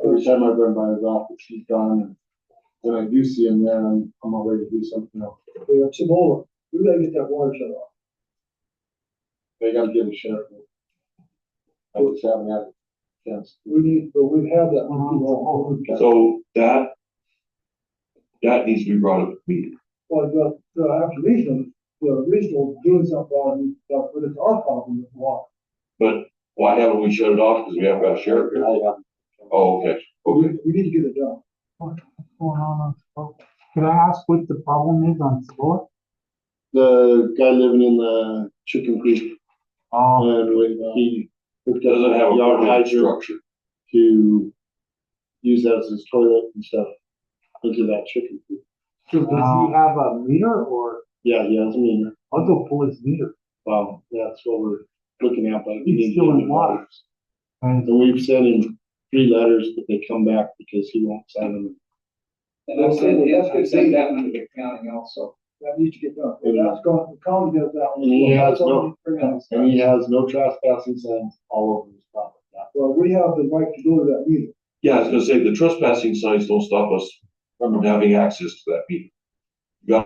every time I've run by his office, he's gone. And when I do see him there, I'm already to do something else. We have some more. We gotta get that water shut off. They gotta get a sheriff. I just haven't had a chance. But we've had that one. So that needs to be brought up at the meeting. Well, after reason, the regional doing something, but it's our problem with water. But why haven't we shut it off? Because we haven't got a sheriff here. Oh, okay, okay. We need to get it done. What's going on Sabor? Could I ask what the problem is on Sabor? The guy living in the Chicken Creek, and when he hooked up Doesn't have a yard permanent hydrant structure. to use as his toilet and stuff into that Chicken Creek. So does he have a meter or Yeah, he has a meter. I'll go pull his meter? Well, that's what we're looking at, but we He's need to still get in him water. letters. And we've sent him 3 letters, but they come back because he won't sign them. And I've sent that one to the county also. That needs to get done. And that's going, the county does that one. And he has That's all no, we bring out. and he has no trespassing signs all over his property. Well, we have the right to go to that meeting. Yeah, I was gonna say, the trespassing signs don't stop us from having access to that meeting. You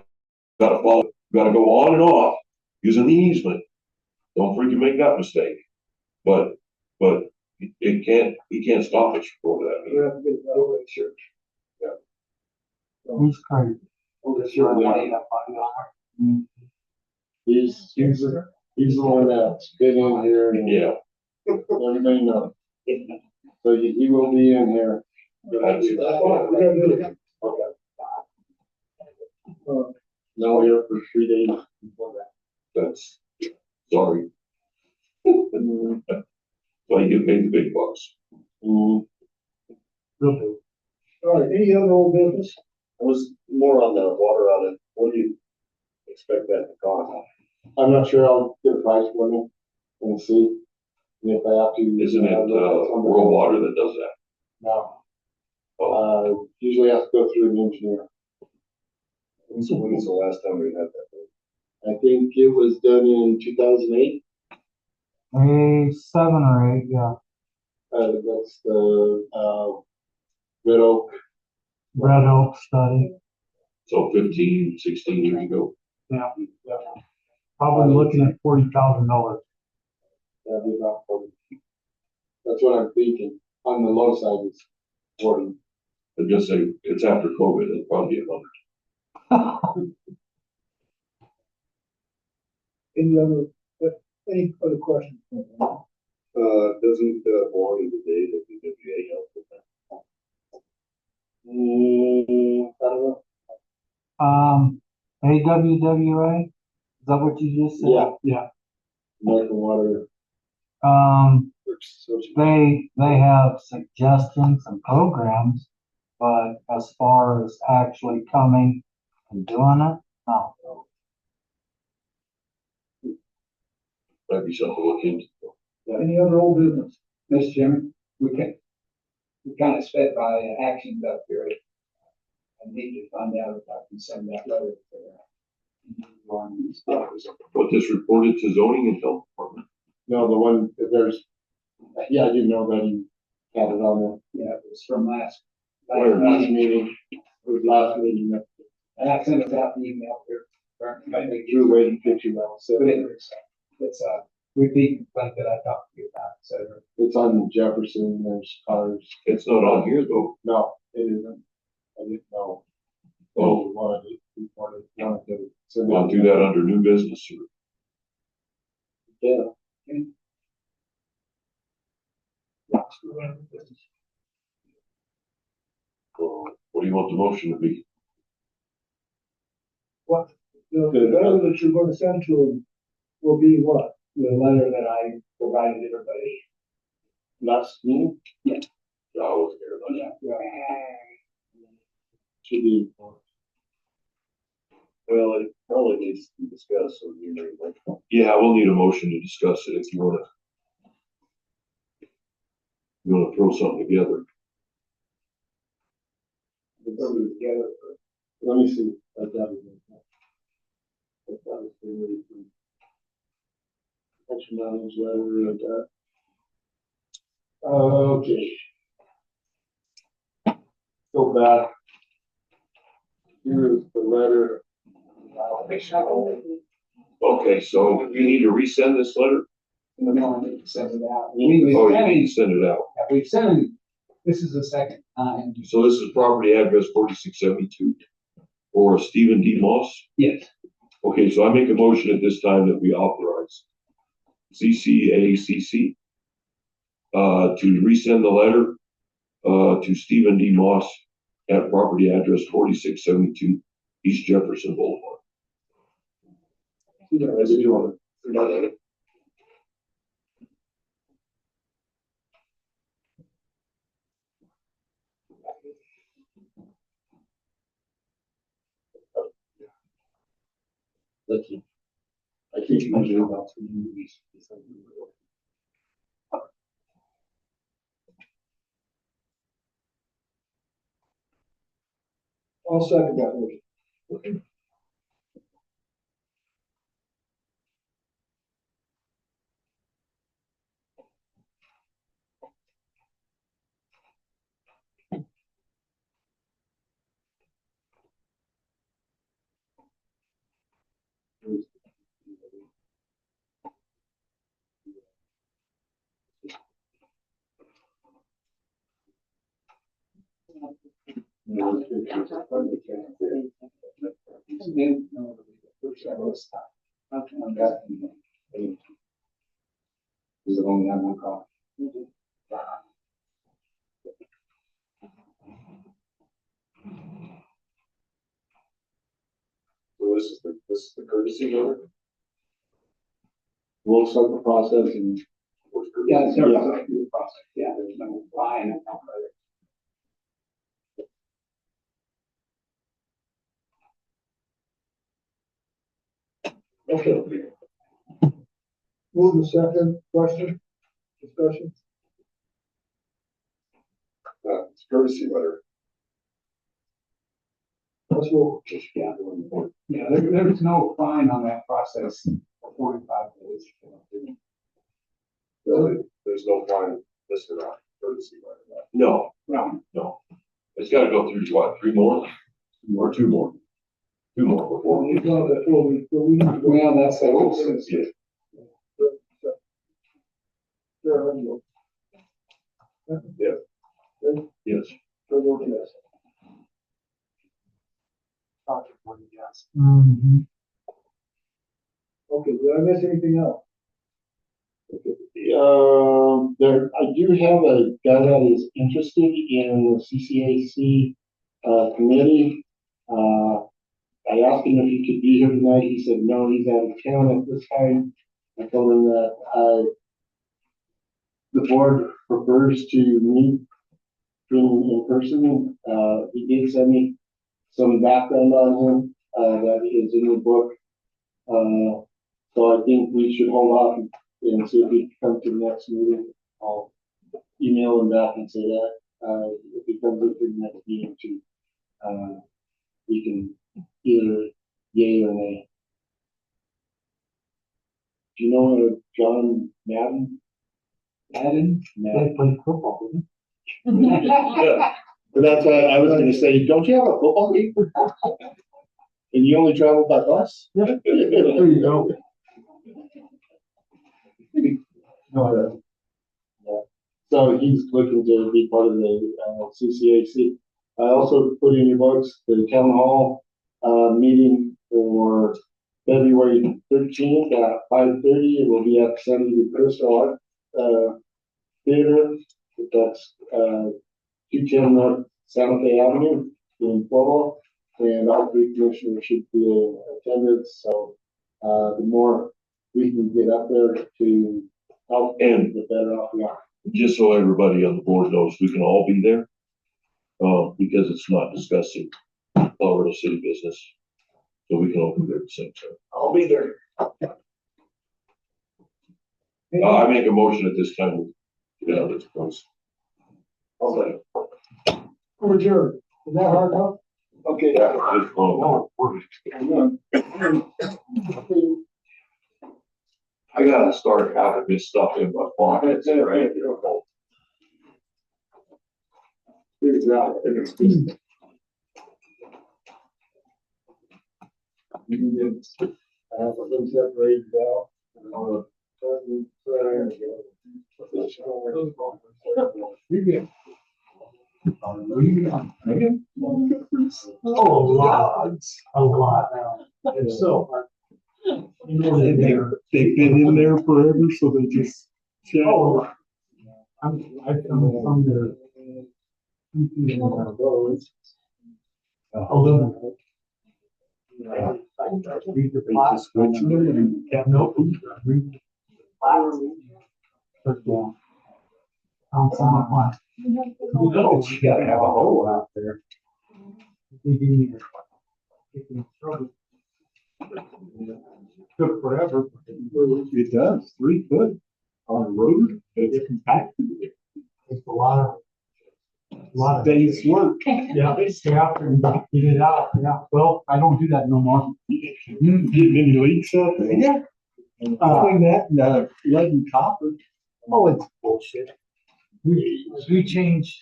gotta follow, you gotta go on and off using the easement. Don't freaking make that mistake. But he can't stop us from going to that We meeting. have to get that over to church. He's crazy. Over to church. He's the one that's been in here and Yeah, everybody knows. So he will be in here. That's- We gotta do it. Now here for 3 days before that. that's, sorry. Why you get paid the big bucks. Mm, Real All right, any other old business? I was more on the water audit. What do you expect that to cost? I'm not sure. I'll get a price for me and see. And if I have to. Isn't it, World Water that does that? No. Usually has to go through an engineer. So when was the last time we had that? I think it was done in 2008. 7 or 8, yeah. That's the, Red Oak. Red Oak study. So 15, 16 years ago. Probably looking at $40,000. That'd be about 40. That's what I'm thinking. On the low side, it's 40. I'd just say it's after COVID, it'll probably be 100. Any other questions? Doesn't, board of the day, the BWA help with that? I don't know. AWWA, is that what you just said? Yeah. Yeah. American Water. They have suggestions and programs, but as far as actually coming and doing it, no. Might be something to look into. Any other old business? Mr. Chairman, we kind of sped by actions up here. I need to find out if I can send that letter to What this reported to zoning and health department? No, the one, there's, yeah, I didn't know that you had it on Yeah, it was from last there. Last meeting. meeting, it was last meeting, that And I sent it out the email here. Drew waited 50 miles. So But it's a repeat complaint that I talked to you about, so. it's on Jefferson, there's cars. It's not on here though. No, it isn't. I didn't know. Oh. Wanted to send We'll out. do that under new business. Yeah. What do you want the motion to be? What, the letter that you're gonna send to them will be what? The letter that I provided everybody. Last meeting No, I wasn't here about that. should be. Well, it probably needs to be discussed, so you know. Yeah, we'll need a motion to discuss it if you wanna. You wanna throw something together. Together. Let me see. I got it. I got it. Action items, letter, like that. Okay. Go back. Here is the letter. Okay, so you need to resend this letter? No, I need to send it out. Oh, you need to send it out. We've sent it, this is the second time. So this is property address 4672 for Stephen D. Moss. Yes. Okay, so I make a motion at this time that we authorize CCACC to resend the letter to Stephen D. Moss at property address 4672 East Jefferson Boulevard. Did you want to? I think usually about 3 movies. I'll second that motion. Is it only on one call? So this is the courtesy letter? We'll start the process and. Yeah, it's never going through the process. Yeah, there's no line and no Okay. Move the second question, discussion. It's courtesy letter. That's what, Yeah, there's no fine on that process for 45 days. There's no fine listed on courtesy right now. No. It's gotta go through what, 3 more? Or 2 more? 2 more before we. Well, that's the whole system. Yes. Mhm. Okay, did I miss anything else? I do have a guy that is interested in the CCAC, committee. I asked him if he could be here tonight. He said, no, he's out of town at this time. I told him that, the board prefers to meet in person. He did send me some background on him, that is in the book. So I think we should hold off and see if he can come to the next meeting. I'll email him back and say that, if he comes up to the next meeting too, we can either yay or nay. Do you know John Madden? They play football, didn't But that's why I was gonna say, don't you have a football game? And you only travel by bus? they? There you go. No, yeah. So he's looking to be part of the CCAC. I also put in your books the town hall meeting for February 13th at 5:30. It will be at 70 Crystal Art Theater. That's 210 North Santa Fe Avenue in Pueblo. And all 3 commissioners should be in attendance. So the more we can get up there to help, and the better off we are. Just so everybody on the board knows, we can all be there, because it's not discussing Colorado city business. So we can all be there at the same time. I'll be there. I make a motion at this time, to get out of this place. I'll say. We're adjourned. Is that hard enough? Okay. Yeah, just, I gotta start having this stuff in my pockets, right? Exactly. I have them separated out. A lot. And so, they've been in there forever, so they just. Oh, I've done some that are. Aluminum. Read the plots. Nope. Read the plots. First one. Found some of mine. No, you gotta have a hole out there. They didn't even get in trouble. Took forever. It does, 3 foot on a road, it's compacted. It's a lot of Days work. Yeah, stay after and get it out. Yeah, well, I don't do that no more. Getting any leaks out there? Yeah. Between that and, lead and copper. Oh, it's bullshit. We changed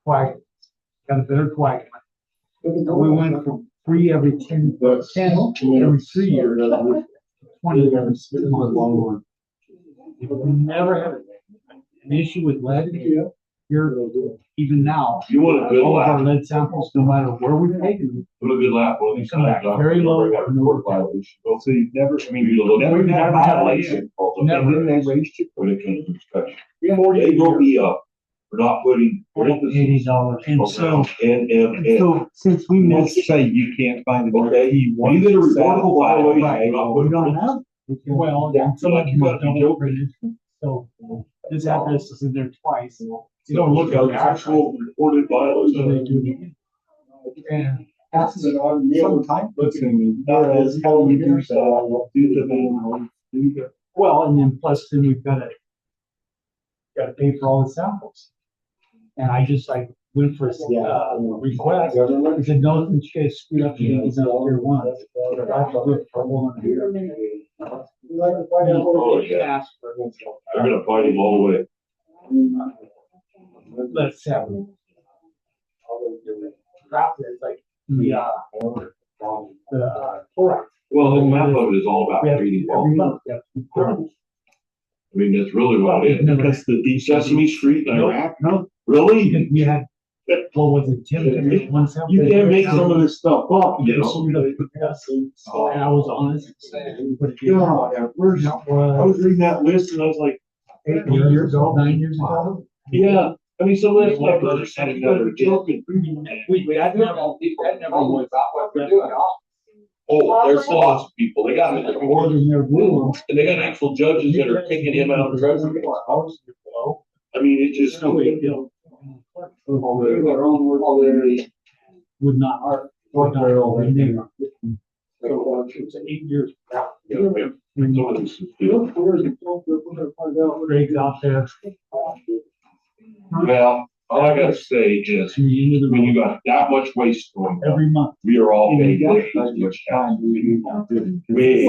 coagulant, got a better coagulant. We went from 3 every 10 every 3 years. 20 every 6 months. We never had an issue with lead here, even now. You want a good All of our laugh? lead samples, no matter where we've taken them, What a good laugh. One of they these come back times, very low. I got a court violation. Well, so you've never, I mean, You look- never We've had never a had a violation. Never. And then they raised you. When it comes to inspection. 40 They go be up for not putting. $80. And so, And so since we Let's missed. say you can't find it. Okay, You you get a reportable violation. Right. you're not We putting- don't have. Well, Yeah, some like of you them are gotta be double joking. printed, so this address is in there twice. You You don't look at the the actual reported So they violation. do it again. And Passes it on. Some time consuming. Whereas how you do that, do the manual, do the. well, and then plus then we've got to pay for all the samples. And I just like went for, request. He said, no, you guys screwed up, you didn't know tier one. I have to do it for 100. Oh, yeah. They're gonna fight him all the way. Let's have it. Drop it, it's like, Well, the map of it is all about treating every well. month, I mean, that's really what it is. Because the Sesame Street in Iraq. No, Really? we had, what was it, Tim? You can't make some of this stuff up, you And know? I was honest. But it God, where's, I was reading that list and I was like, 8 years ago, 9 years ago. yeah, I mean, some of this stuff is just another joke. I'd never worry about what we're doing. Oh, there's lots of people, they got, More than their rules. and they got actual judges that are kicking him out of treasury. I mean, it just. No big deal. Their own work there. Would not. It's 8 years. Some of this is, Greg's out there. well, all I gotta say is, To the end of the when you road, got that much waste going on, every month. we are all paying. Way